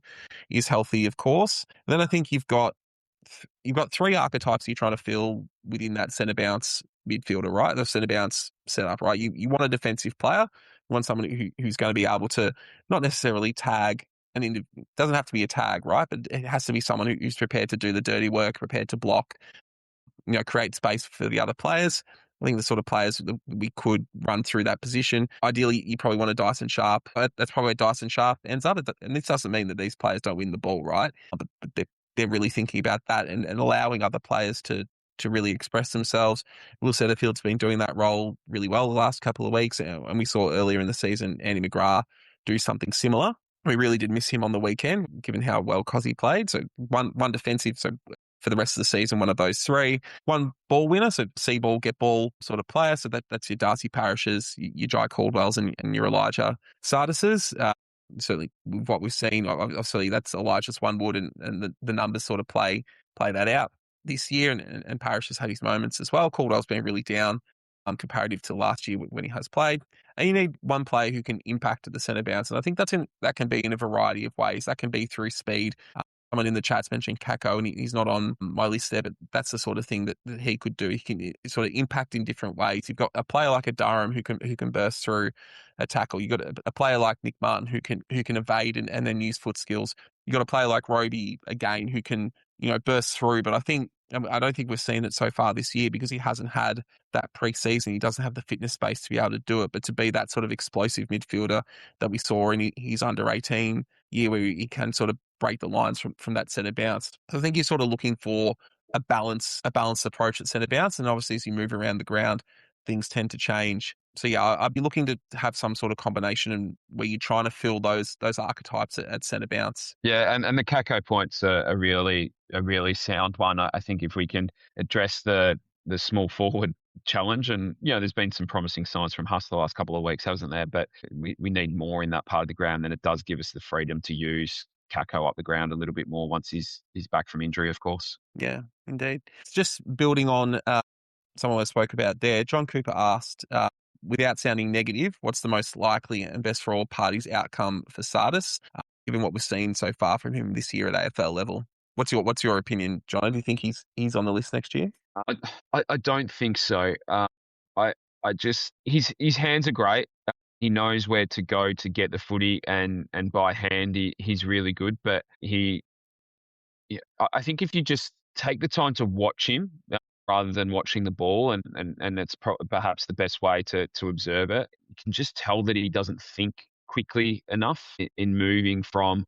is healthy, of course. And then I think you've got three archetypes you're trying to fill within that centre bounce midfielder, right? The centre bounce setup, right? You want a defensive player. You want someone who's going to be able to not necessarily tag. And it doesn't have to be a tag, right? But it has to be someone who's prepared to do the dirty work, prepared to block, create space for the other players. I think the sort of players that we could run through that position. Ideally, you probably want a Dyson Sharp. That's probably where Dyson Sharp ends up. And this doesn't mean that these players don't win the ball, right? But they're really thinking about that and allowing other players to really express themselves. Will Setterfield's been doing that role really well the last couple of weeks. And we saw earlier in the season, Andy McGrath do something similar. We really did miss him on the weekend, given how well Cozzy played. So one defensive, so for the rest of the season, one of those three. One ball winner, so see ball, get ball sort of player. So that's your Darcy Parishes, your Jai Caldwells, and your Elijah Tsatases. Certainly, with what we've seen, obviously that's Elijah's one wood, and the numbers sort of play that out this year. And Parish has had his moments as well. Caldwell's been really down comparative to last year when he has played. And you need one player who can impact at the centre bounce. And I think that can be in a variety of ways. That can be through speed. someone in the chat's mentioning Kako, and he's not on my list there, but that's the sort of thing that he could do. He can sort of impact in different ways. You've got a player like a Durham who can burst through a tackle. You've got a player like Nick Martin who can evade and then use foot skills. You've got a player like Roby again who can burst through. But I don't think we've seen it so far this year because he hasn't had that pre-season. He doesn't have the fitness space to be able to do it. But to be that sort of explosive midfielder that we saw in his under 18 year, where he can sort of break the lines from that centre bounce. So I think you're sort of looking for a balanced approach at centre bounce, and obviously as you move around the ground, things tend to change. So yeah, I'd be looking to have some sort of combination and where you're trying to fill those archetypes at centre bounce. Yeah, and the Kako point's a really sound one. I think if we can address the small forward challenge, and there's been some promising signs from Huss the last couple of weeks, hasn't there? But we need more in that part of the ground. Then it does give us the freedom to use Kako up the ground a little bit more once he's back from injury, of course. Yeah, indeed. Just building on someone I spoke about there, John Cooper asked, without sounding negative, what's the most likely and best for all parties outcome for Tsatas, given what we've seen so far from him this year at AFL level? What's your opinion, John? Do you think he's on the list next year? I don't think so. I just his hands are great. He knows where to go to get the footy, and by hand he's really good. But I think if you just take the time to watch him rather than watching the ball, and it's perhaps the best way to observe it, you can just tell that he doesn't think quickly enough in moving from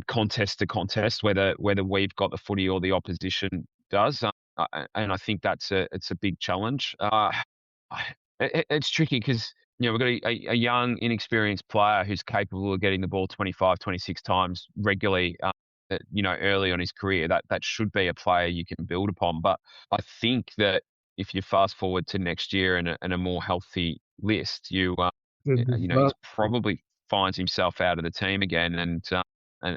contest to contest, whether we've got the footy or the opposition does. And I think it's a big challenge. It's tricky because we've got a young, inexperienced player who's capable of getting the ball 25, 26 times regularly. Early on his career, that should be a player you can build upon. But I think that if you fast forward to next year and a more healthy list, he probably finds himself out of the team again, and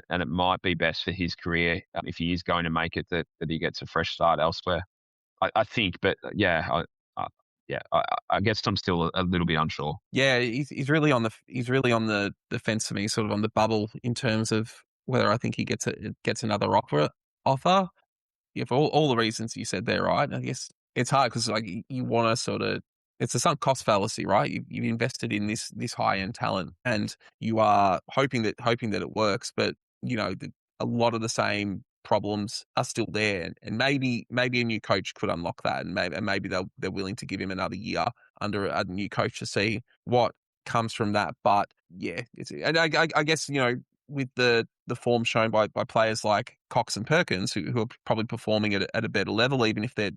it might be best for his career if he is going to make it that he gets a fresh start elsewhere. I think, but I guess I'm still a little bit unsure. Yeah, he's really on the fence for me, sort of on the bubble in terms of whether I think he gets another offer. Yeah, for all the reasons you said there, right? I guess it's hard because you want to sort of, it's a sunk cost fallacy, right? You've invested in this high end talent, and you are hoping that it works, but a lot of the same problems are still there, and maybe a new coach could unlock that, and maybe they're willing to give him another year under a new coach to see what comes from that. But yeah, and I guess with the form shown by players like Cox and Perkins, who are probably performing at a better level, even if their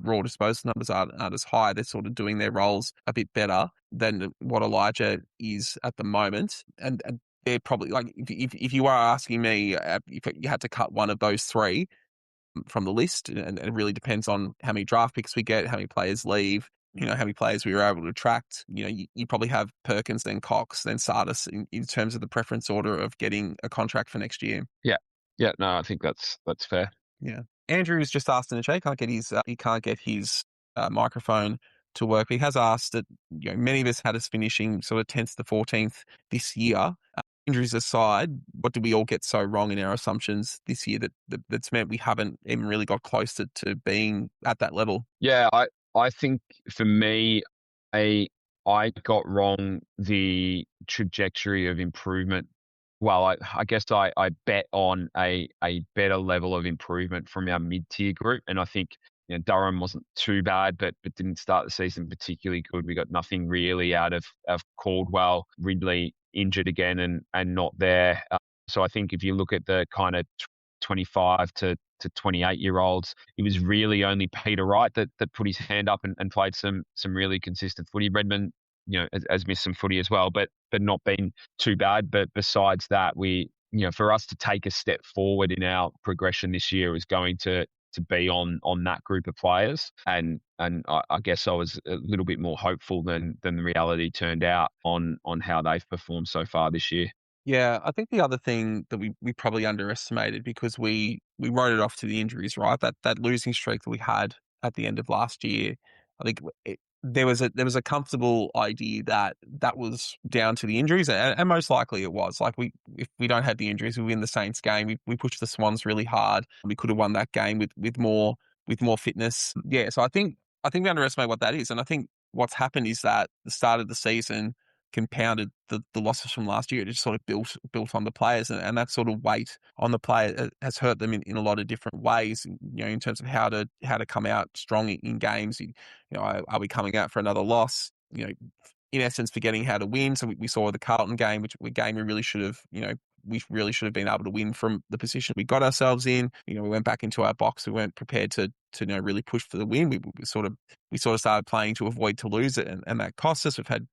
raw disposal numbers aren't as high, they're sort of doing their roles a bit better than what Elijah is at the moment. And they're probably, like, if you are asking me if you had to cut one of those three from the list, and it really depends on how many draft picks we get, how many players leave, how many players we were able to attract. You probably have Perkins, then Cox, then Tsatas in terms of the preference order of getting a contract for next year. Yeah. No, I think that's fair. Yeah. Andrew's just asked in the chat, he can't get his microphone to work. But he has asked that many of us had us finishing sort of 10th to 14th this year. Injuries aside, what did we all get so wrong in our assumptions this year that's meant we haven't even really got close to being at that level? Yeah, I think for me, I got wrong the trajectory of improvement. Well, I guess I bet on a better level of improvement from our mid-tier group, and I think Durham wasn't too bad, but didn't start the season particularly good. We got nothing really out of Caldwell. Ridley injured again and not there. So I think if you look at the kind of 25 to 28-year-olds, it was really only Peter Wright that put his hand up and played some really consistent footy. Redmond, has missed some footy as well, but not been too bad. But besides that, we, for us to take a step forward in our progression this year is going to be on that group of players. And I guess I was a little bit more hopeful than the reality turned out on how they've performed so far this year. Yeah, I think the other thing that we probably underestimated, because we wrote it off to the injuries, right? That losing streak that we had at the end of last year, I think there was a comfortable idea that was down to the injuries, and most likely it was. Like if we don't have the injuries, we win the Saints game. We pushed the Swans really hard. We could have won that game with more fitness. Yeah, so I think we underestimate what that is, and I think what's happened is that the start of the season compounded the losses from last year. It just sort of built on the players, and that sort of weight on the player has hurt them in a lot of different ways. In terms of how to come out strong in games. Are we coming out for another loss? In essence, forgetting how to win. So we saw the Carlton game, we really should have. We really should have been able to win from the position we got ourselves in. We went back into our box. We weren't prepared to really push for the win. We sort of started playing to avoid to lose it, and that cost us. We've had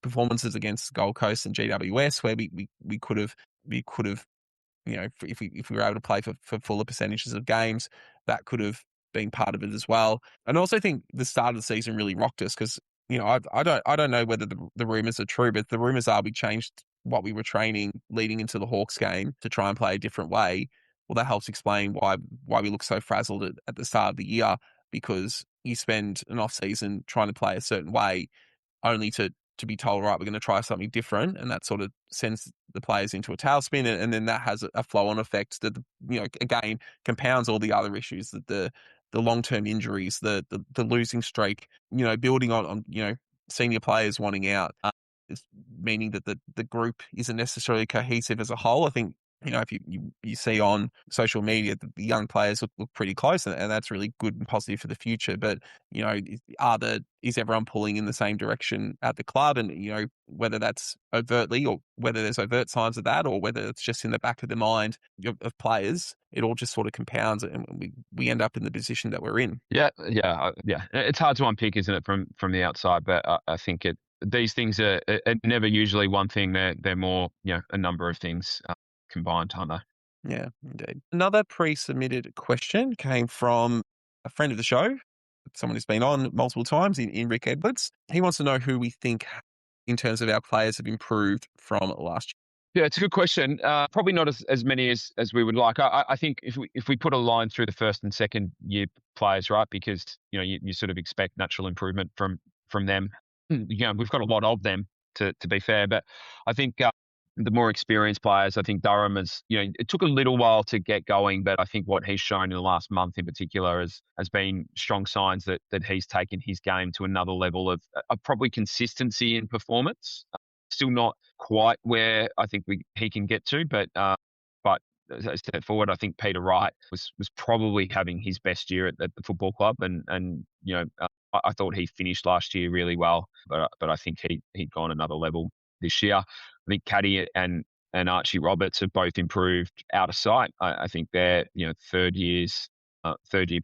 performances against Gold Coast and GWS where we could have if we were able to play for fuller percentages of games, that could have been part of it as well. And I also think the start of the season really rocked us because I don't know whether the rumors are true, but the rumors are we changed what we were training leading into the Hawks game to try and play a different way. Well, that helps explain why we look so frazzled at the start of the year, because you spend an off season trying to play a certain way only to be told, right, we're going to try something different, and that sort of sends the players into a tailspin, and then that has a flow-on effect that again compounds all the other issues, that the long-term injuries, the losing streak, building on senior players wanting out, meaning that the group isn't necessarily cohesive as a whole. I think if you see on social media that the young players look pretty close, and that's really good and positive for the future. But is everyone pulling in the same direction at the club? And whether that's overtly or whether there's overt signs of that, or whether it's just in the back of the mind of players, it all just sort of compounds, and we end up in the position that we're in. Yeah. It's hard to unpick, isn't it, from the outside? But I think these things are never usually one thing. They're more a number of things combined, aren't they? Yeah, indeed. Another pre-submitted question came from a friend of the show, someone who's been on multiple times, in Rick Edwards. He wants to know who we think, in terms of our players, have improved from last year. Yeah, it's a good question. Probably not as many as we would like. I think if we put a line through the first and second year players, right, because you sort of expect natural improvement from them. We've got a lot of them, to be fair, but I think the more experienced players, I think Durham it took a little while to get going, but I think what he's shown in the last month in particular has been strong signs that he's taken his game to another level of probably consistency in performance. Still not quite where I think he can get to, but as a step forward, I think Peter Wright was probably having his best year at the football club, and I thought he finished last year really well, but I think he'd gone another level this year. I think Caddy and Archie Roberts have both improved out of sight. I think they're third year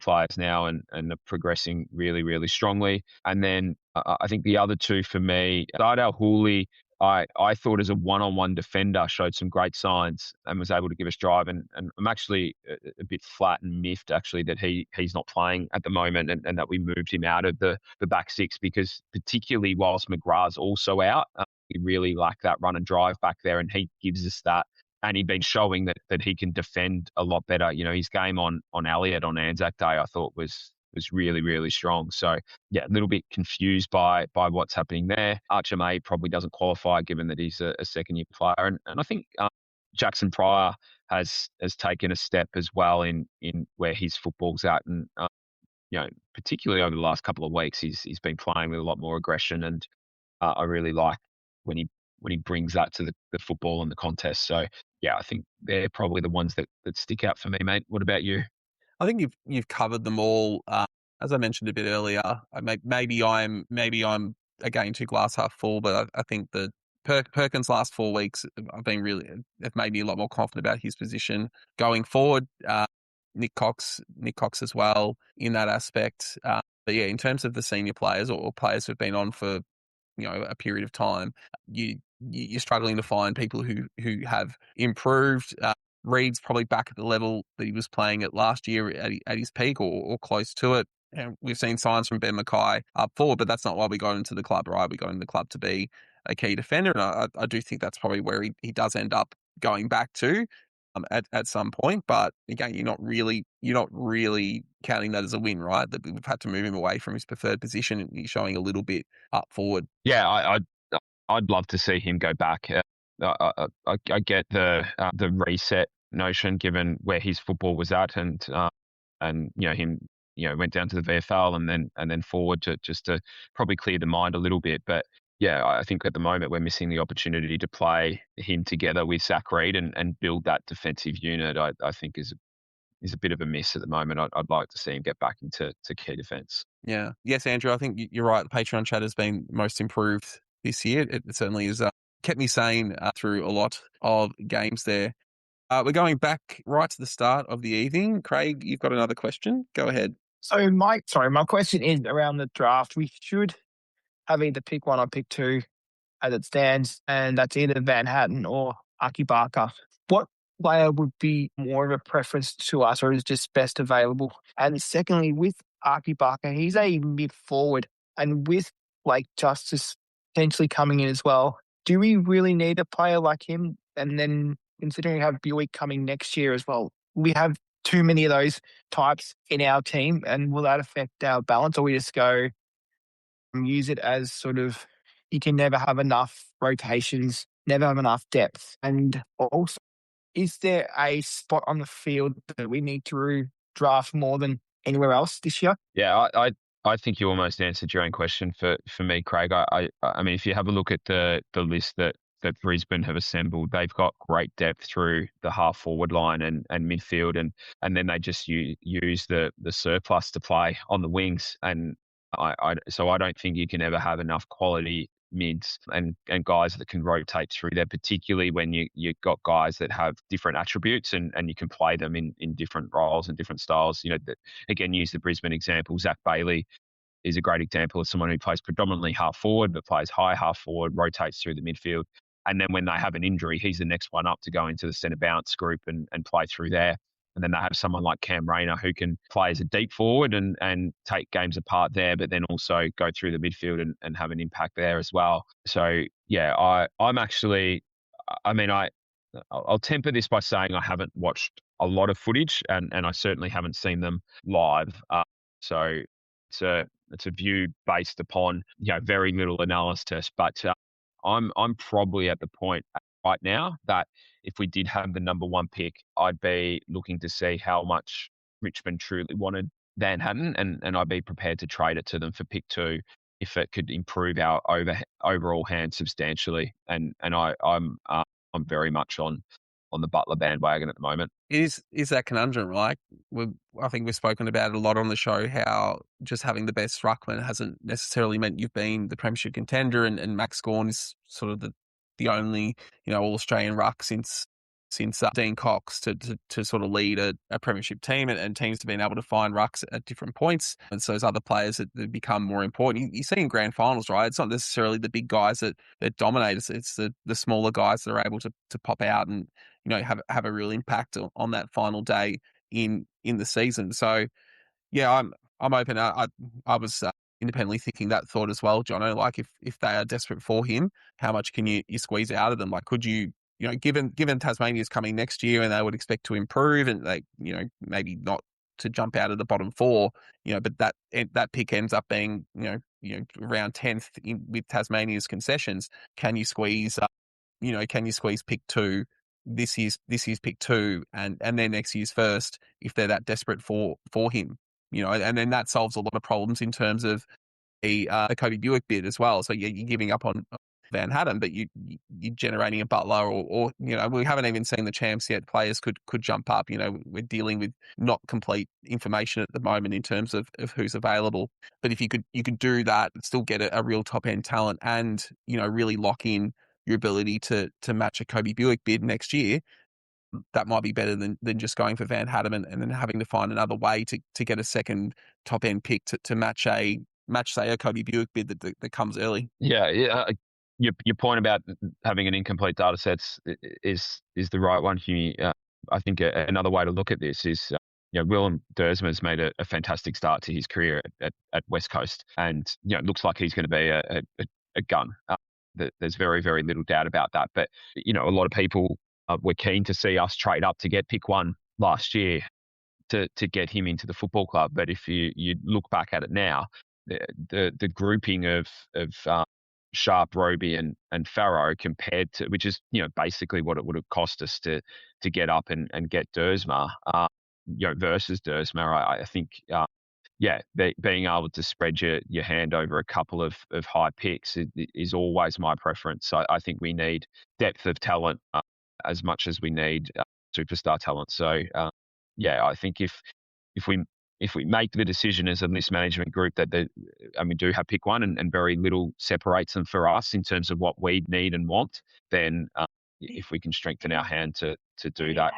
players now, and are progressing really, really strongly. And then I think the other two for me, Sardal Hooley, I thought as a one-on-one defender showed some great signs and was able to give us drive. And I'm actually a bit flat and miffed actually that he's not playing at the moment, and that we moved him out of the back six, because particularly whilst McGrath's also out, we really like that run and drive back there, and he gives us that. And he'd been showing that he can defend a lot better. His game on Elliott on Anzac Day, I thought was really, really strong. So yeah, a little bit confused by what's happening there. Archer May probably doesn't qualify given that he's a second year player. And I think Jackson Pryor has taken a step as well in where his football's at. And, particularly over the last couple of weeks, he's been playing with a lot more aggression. And I really like when he brings that to the football and the contest. So yeah, I think they're probably the ones that stick out for me, mate. What about you? I think you've covered them all. As I mentioned a bit earlier, maybe I'm again too glass half full, but I think that Perkins' last 4 weeks have made me a lot more confident about his position going forward. Nick Cox as well in that aspect. But yeah, in terms of the senior players or players who've been on for a period of time, you're struggling to find people who have improved. Reed's probably back at the level that he was playing at last year at his peak or close to it. And we've seen signs from Ben Mackay up forward, but that's not why we got into the club, right? We got into the club to be a key defender, and I do think that's probably where he does end up going back to. at some point. But again, you're not really counting that as a win, right? That we've had to move him away from his preferred position, and he's showing a little bit up forward. Yeah, I'd love to see him go back. I get the reset notion given where his football was at, and him went down to the VFL and then forward to just to probably clear the mind a little bit. But yeah, I think at the moment we're missing the opportunity to play him together with Zach Reed and build that defensive unit. I think is a bit of a miss at the moment. I'd like to see him get back into key defence. Yeah. Yes, Andrew, I think you're right. The Patreon chat has been most improved this year. It certainly has kept me sane through a lot of games there. We're going back right to the start of the evening. Craig, you've got another question. Go ahead. So my question is around the draft. We should have either pick one or pick two as it stands, and that's either Van Hatton or Akay Barker. What player would be more of a preference to us, or is just best available? And secondly, with Akay Barker, he's a mid forward, and with Blake Justice potentially coming in as well, do we really need a player like him? And then considering we have Buick coming next year as well, we have too many of those types in our team, and will that affect our balance, or we just go and use it as sort of, you can never have enough rotations, never have enough depth? And also, is there a spot on the field that we need to draft more than anywhere else this year? Yeah, I think you almost answered your own question for me, Craig. I mean, if you have a look at the list that Brisbane have assembled, they've got great depth through the half forward line and midfield, and then they just use the surplus to play on the wings. And so I don't think you can ever have enough quality mids and guys that can rotate through there, particularly when you've got guys that have different attributes and you can play them in different roles and different styles. Again, use the Brisbane example. Zach Bailey is a great example of someone who plays predominantly half forward, but plays high half forward, rotates through the midfield. And then when they have an injury, he's the next one up to go into the centre bounce group and play through there. And then they have someone like Cam Rayner who can play as a deep forward and take games apart there, but then also go through the midfield and have an impact there as well. So, yeah, I'll temper this by saying I haven't watched a lot of footage and I certainly haven't seen them live. So it's a view based upon very little analysis, but I'm probably at the point right now that if we did have the number one pick, I'd be looking to see how much Richmond truly wanted Van Hatton, and I'd be prepared to trade it to them for pick two if it could improve our overall hand substantially. And I'm very much on the Butler bandwagon at the moment. It is that conundrum, right? I think we've spoken about it a lot on the show, how just having the best ruckman hasn't necessarily meant you've been the premiership contender, and Max Gawn is sort of the only All-Australian ruck since Dean Cox to sort of lead a premiership team, and teams have been able to find rucks at different points. And so those other players that become more important. You see in grand finals, right? It's not necessarily the big guys that dominate. It's the smaller guys that are able to pop out and have a real impact on that final day in the season. So yeah, I'm open. I was independently thinking that thought as well, Jono. Like if they are desperate for him, how much can you squeeze out of them? Like, could you given Tasmania's coming next year and they would expect to improve, and they maybe not to jump out of the bottom four, but that pick ends up being around 10th with Tasmania's concessions. Can you squeeze pick two? This year's pick two, and then next year's first, if they're that desperate for him, and then that solves a lot of problems in terms of a Kobe Buick bid as well. So you're giving up on Van Hatton, but you're generating a Butler, or we haven't even seen the champs yet. Players could jump up. We're dealing with not complete information at the moment in terms of who's available. But if you could do that, still get a real top end talent, and really lock in your ability to match a Kobe Buick bid next year, that might be better than just going for Van Hatton and then having to find another way to get a second top end pick to match say a Kobe Buick bid that comes early. Yeah. Your point about having an incomplete data sets is the right one, Hume. I think another way to look at this is Willem Dersma's made a fantastic start to his career at West Coast, and it looks like he's going to be a gun. There's very, very little doubt about that. But a lot of people were keen to see us trade up to get pick 1 last year to get him into the football club. But if you look back at it now, the grouping of Sharp, Roby and Farrow compared to, which is, basically what it would have cost us to get up and get Dersma, versus Dersma, I think, being able to spread your hand over a couple of high picks is always my preference. So I think we need depth of talent as much as we need superstar talent. So I think if we make the decision as a list management group that we do have pick 1 and very little separates them for us in terms of what we need and want, then if we can strengthen our hand to do that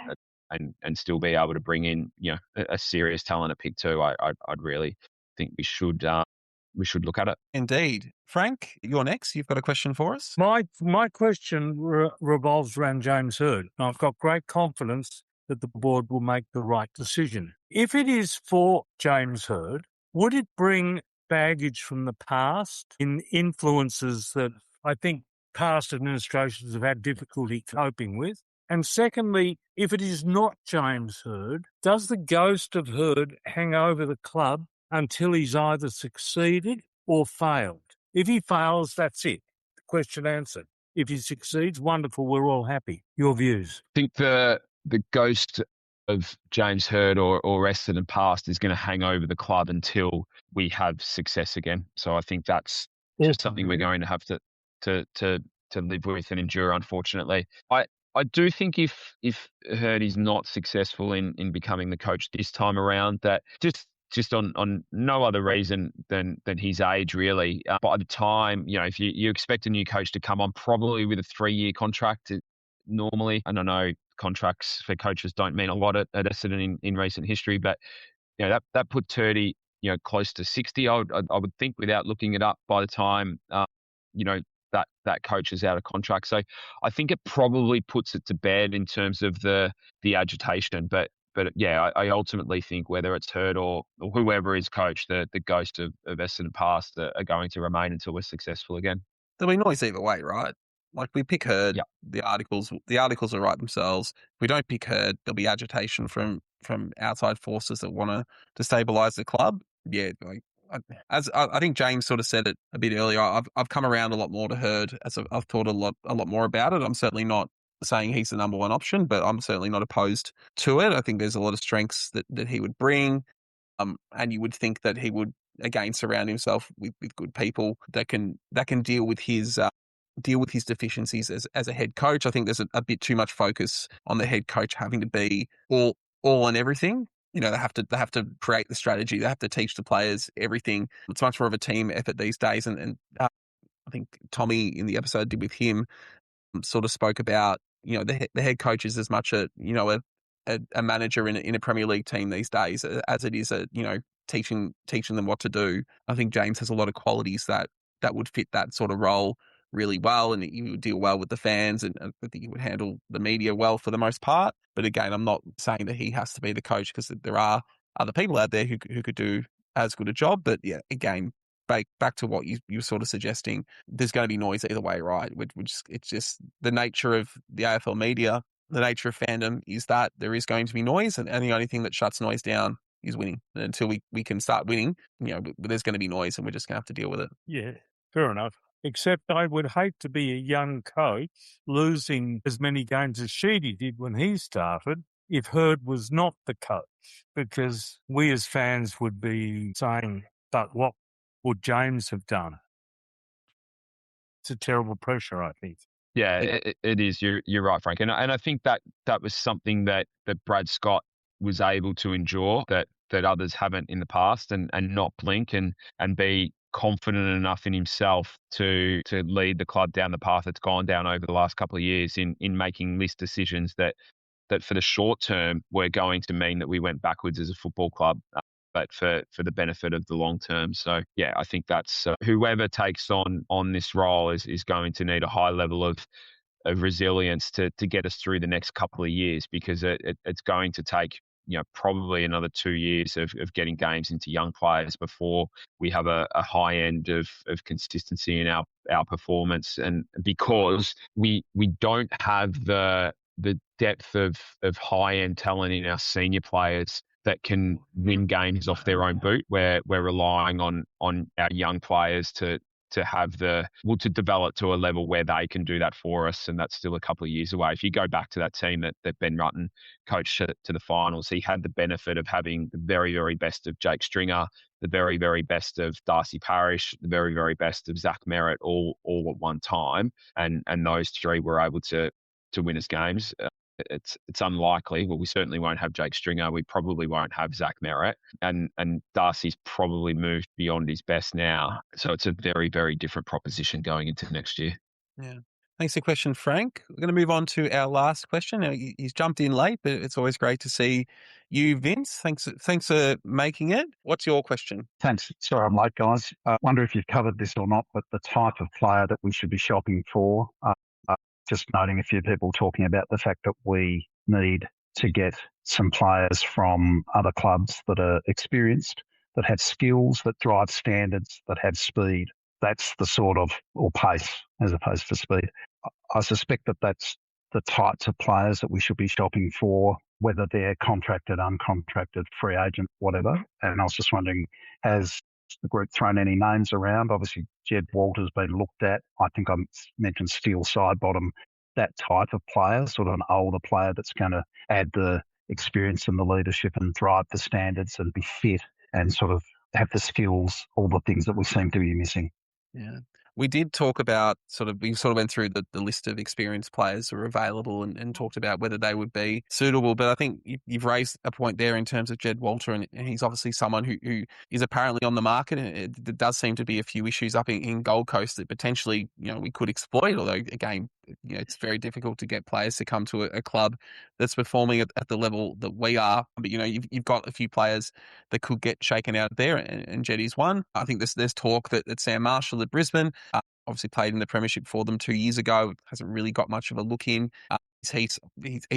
and still be able to bring in a serious talent at pick 2, I'd really think we should look at it. Indeed. Frank, you're next. You've got a question for us? My question revolves around James Hird. I've got great confidence that the board will make the right decision. If it is for James Hird, would it bring baggage from the past in influences that I think past administrations have had difficulty coping with? And secondly, if it is not James Hird, does the ghost of Hird hang over the club until he's either succeeded or failed? If he fails, that's it. The question answered. If he succeeds, wonderful, we're all happy. Your views? I think the ghost of James Hird or Essendon past is going to hang over the club until we have success again. So I think that's just something we're going to have to live with and endure, unfortunately. I do think if Hird is not successful in becoming the coach this time around, that just on no other reason than his age, really. By the time, if you expect a new coach to come on probably with a 3-year contract, normally, and I know contracts for coaches don't mean a lot at Essendon in recent history, but that put Turdy close to 60. I would think, without looking it up, by the time that coach is out of contract. So I think it probably puts it to bed in terms of the agitation. But I ultimately think whether it's Hird or whoever is coach, the ghost of Essendon past are going to remain until we're successful again. There'll be noise either way, right? Like, we pick Hird, Yep. the articles will write themselves. If we don't pick Hird, there'll be agitation from outside forces that want to destabilise the club. Yeah, I think James sort of said it a bit earlier. I've come around a lot more to Hird as I've thought a lot more about it. I'm certainly not saying he's the number one option, but I'm certainly not opposed to it. I think there's a lot of strengths that he would bring, and you would think that he would again surround himself with good people that can deal with his deficiencies as a head coach. I think there's a bit too much focus on the head coach having to be all and everything. They have to create the strategy. They have to teach the players everything. It's much more of a team effort these days. And I think Tommy, in the episode I did with him, sort of spoke about the head coach is as much a manager in a Premier League team these days as it is teaching them what to do. I think James has a lot of qualities that would fit that sort of role really well, and he would deal well with the fans, and I think he would handle the media well for the most part. But again, I'm not saying that he has to be the coach, because there are other people out there who could do as good a job. But yeah, again, back to what you're sort of suggesting, there's going to be noise either way, right? It's just the nature of the AFL media, the nature of fandom is that there is going to be noise, and the only thing that shuts noise down is winning. And until we can start winning, there's going to be noise, and we're just going to have to deal with it. Yeah, fair enough. Except I would hate to be a young coach losing as many games as Sheedy did when he started if Hird was not the coach, because we as fans would be saying, but what would James have done? It's a terrible pressure, I think. Yeah, it is. You're right, Frank. And I think that was something that Brad Scott was able to endure that others haven't in the past, and not blink and be confident enough in himself to lead the club down the path it's gone down over the last couple of years in making list decisions that for the short term were going to mean that we went backwards as a football club, but for the benefit of the long term. So yeah, I think that's whoever takes on this role is going to need a high level of resilience to get us through the next couple of years, because it's going to take probably another 2 years of getting games into young players before we have a high end of consistency in our performance. And because we don't have the the depth of high-end talent in our senior players that can win games off their own boot, where we're relying on our young players to develop to a level where they can do that for us, and that's still a couple of years away. If you go back to that team that Ben Rutten coached to the finals, he had the benefit of having the very, very best of Jake Stringer, the very, very best of Darcy Parish, the very, very best of Zach Merritt, all at one time, and those three were able to win us games. It's unlikely. Well, we certainly won't have Jake Stringer. We probably won't have Zach Merritt. And Darcy's probably moved beyond his best now. So it's a very, very different proposition going into next year. Yeah. Thanks for the question, Frank. We're going to move on to our last question. Now, he's jumped in late, but it's always great to see you, Vince. Thanks for making it. What's your question? Thanks. Sorry I'm late, guys. I wonder if you've covered this or not, but the type of player that we should be shopping for. Just noting a few people talking about the fact that we need to get some players from other clubs that are experienced, that have skills, that drive standards, that have speed. That's the sort of, or pace as opposed to speed. I suspect that that's the types of players that we should be shopping for, whether they're contracted, uncontracted, free agent, whatever. And I was just wondering, has the group thrown any names around? Obviously, Jed Walter's been looked at. I think I mentioned Steele Sidebottom, that type of player, sort of an older player that's going to add the experience and the leadership and drive the standards and be fit and sort of have the skills, all the things that we seem to be missing. Yeah. We did talk about we went through the list of experienced players who are available and talked about whether they would be suitable. But I think you've raised a point there in terms of Jed Walter, and he's obviously someone who is apparently on the market. And there does seem to be a few issues up in Gold Coast that potentially, we could exploit. Although, again, it's very difficult to get players to come to a club that's performing at the level that we are. But, you've got a few players that could get shaken out there, and Jed is one. I think there's talk that Sam Marshall at Brisbane, obviously played in the premiership for them 2 years ago, hasn't really got much of a look in. He's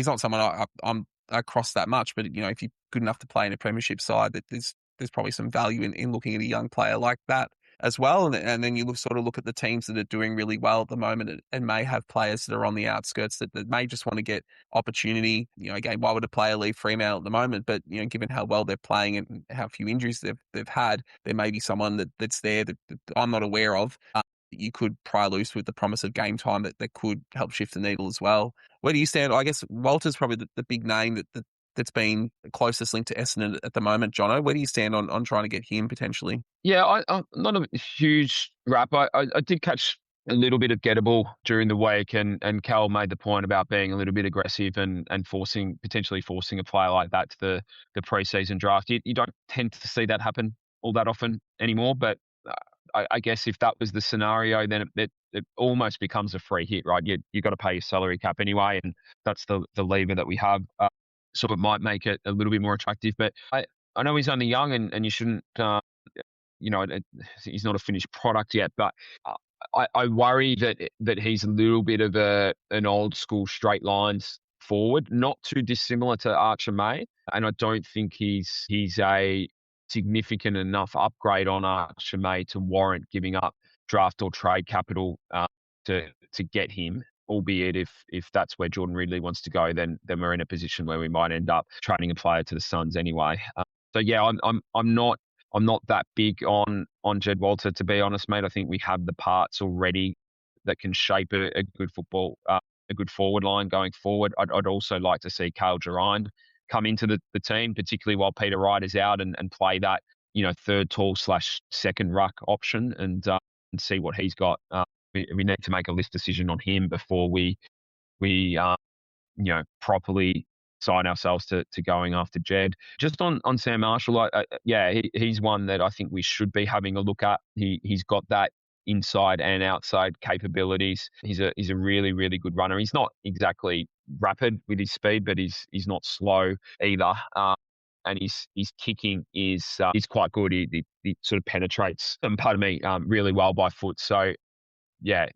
not someone I'm across that much, but if you're good enough to play in a premiership side, that there's probably some value in looking at a young player like that as well. And then you look at the teams that are doing really well at the moment and may have players that are on the outskirts that may just want to get opportunity. Again, why would a player leave Fremantle at the moment? But, given how well they're playing and how few injuries they've had, there may be someone that's there that I'm not aware of. You could pry loose with the promise of game time that could help shift the needle as well. Where do you stand? I guess Walter's probably the big name that's been closest linked to Essendon at the moment. Jono, where do you stand on trying to get him potentially? Yeah, I'm not a huge rap. I did catch a little bit of gettable during the week, and Cal made the point about being a little bit aggressive and potentially forcing a player like that to the pre-season draft. You don't tend to see that happen all that often anymore, but I guess if that was the scenario, then it almost becomes a free hit, right? You got to pay your salary cap anyway, and that's the lever that we have. So it might make it a little bit more attractive. But I know he's only young, and you shouldn't, he's not a finished product yet. But I worry that he's a little bit of an old school straight lines forward, not too dissimilar to Archer May, and I don't think he's a significant enough upgrade on Archer May to warrant giving up draft or trade capital to get him. Albeit if that's where Jordan Ridley wants to go, then we're in a position where we might end up trading a player to the Suns anyway. So yeah, I'm not that big on Jed Walter, to be honest, mate. I think we have the parts already that can shape a good a good forward line going forward. I'd also like to see Kale Gerine come into the team, particularly while Peter Wright is out, and play that third tall / second ruck option and see what he's got. We need to make a list decision on him before we properly sign ourselves to going after Jed. Just on Sam Marshall, he's one that I think we should be having a look at. He's got that inside and outside capabilities. He's a really, really good runner. He's not exactly rapid with his speed, but he's not slow either. And his kicking is quite good. He sort of penetrates, really well by foot. So yeah,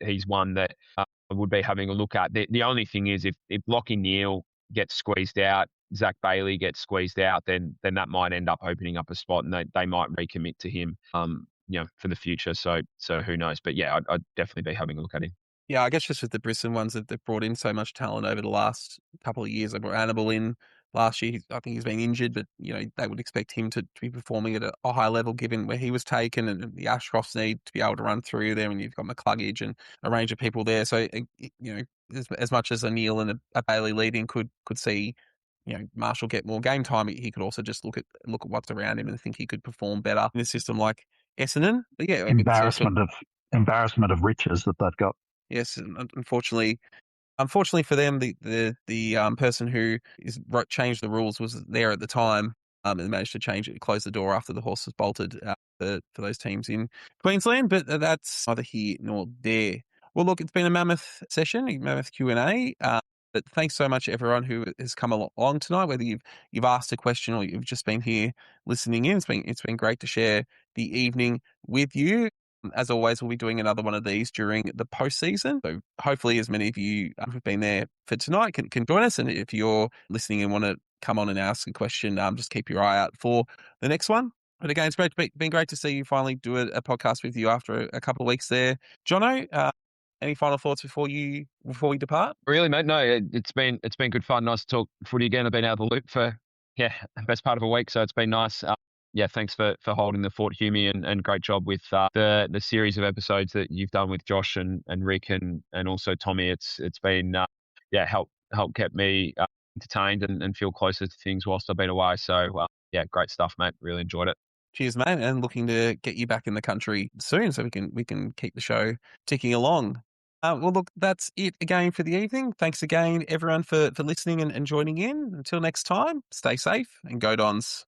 he's one that I would be having a look at. The only thing is if Lachie Neale gets squeezed out, Zach Bailey gets squeezed out, then that might end up opening up a spot, and they might recommit to him, for the future. So who knows? But yeah, I'd definitely be having a look at him. Yeah, I guess just with the Brisbane ones that they've brought in so much talent over the last couple of years. They brought Annabelle in last year. I think he's been injured, but they would expect him to be performing at a high level given where he was taken, and the Ashcrofts need to be able to run through there, and you've got McCluggage and a range of people there. So as much as O'Neill and a Bailey leading could see Marshall get more game time, he could also just look at what's around him and think he could perform better in a system like Essendon. But yeah, Embarrassment of riches that they've got. Yes, and unfortunately for them, the person who changed the rules was there at the time, and managed to close the door after the horses bolted for those teams in Queensland. But that's neither here nor there. Well, look, it's been a mammoth session, a mammoth Q&A. But thanks so much, everyone who has come along tonight. Whether you've asked a question or you've just been here listening in, it's been great to share the evening with you. As always, we'll be doing another one of these during the postseason. So hopefully as many of you who've been there for tonight can join us. And if you're listening and want to come on and ask a question, just keep your eye out for the next one. But again, it's been great to see you finally do a podcast with you after a couple of weeks there. Jono, any final thoughts before we depart? Really, mate? No, it's been good fun. Nice to talk footy again. I've been out of the loop for the best part of a week, so it's been nice. Thanks for holding the fort, Hume, and great job with the series of episodes that you've done with Josh and Rick and also Tommy. It's been help kept me entertained and feel closer to things whilst I've been away. So great stuff, mate. Really enjoyed it. Cheers, mate, and looking to get you back in the country soon so we can keep the show ticking along. Well, look, that's it again for the evening. Thanks again, everyone, for listening and joining in. Until next time, stay safe and go Dons.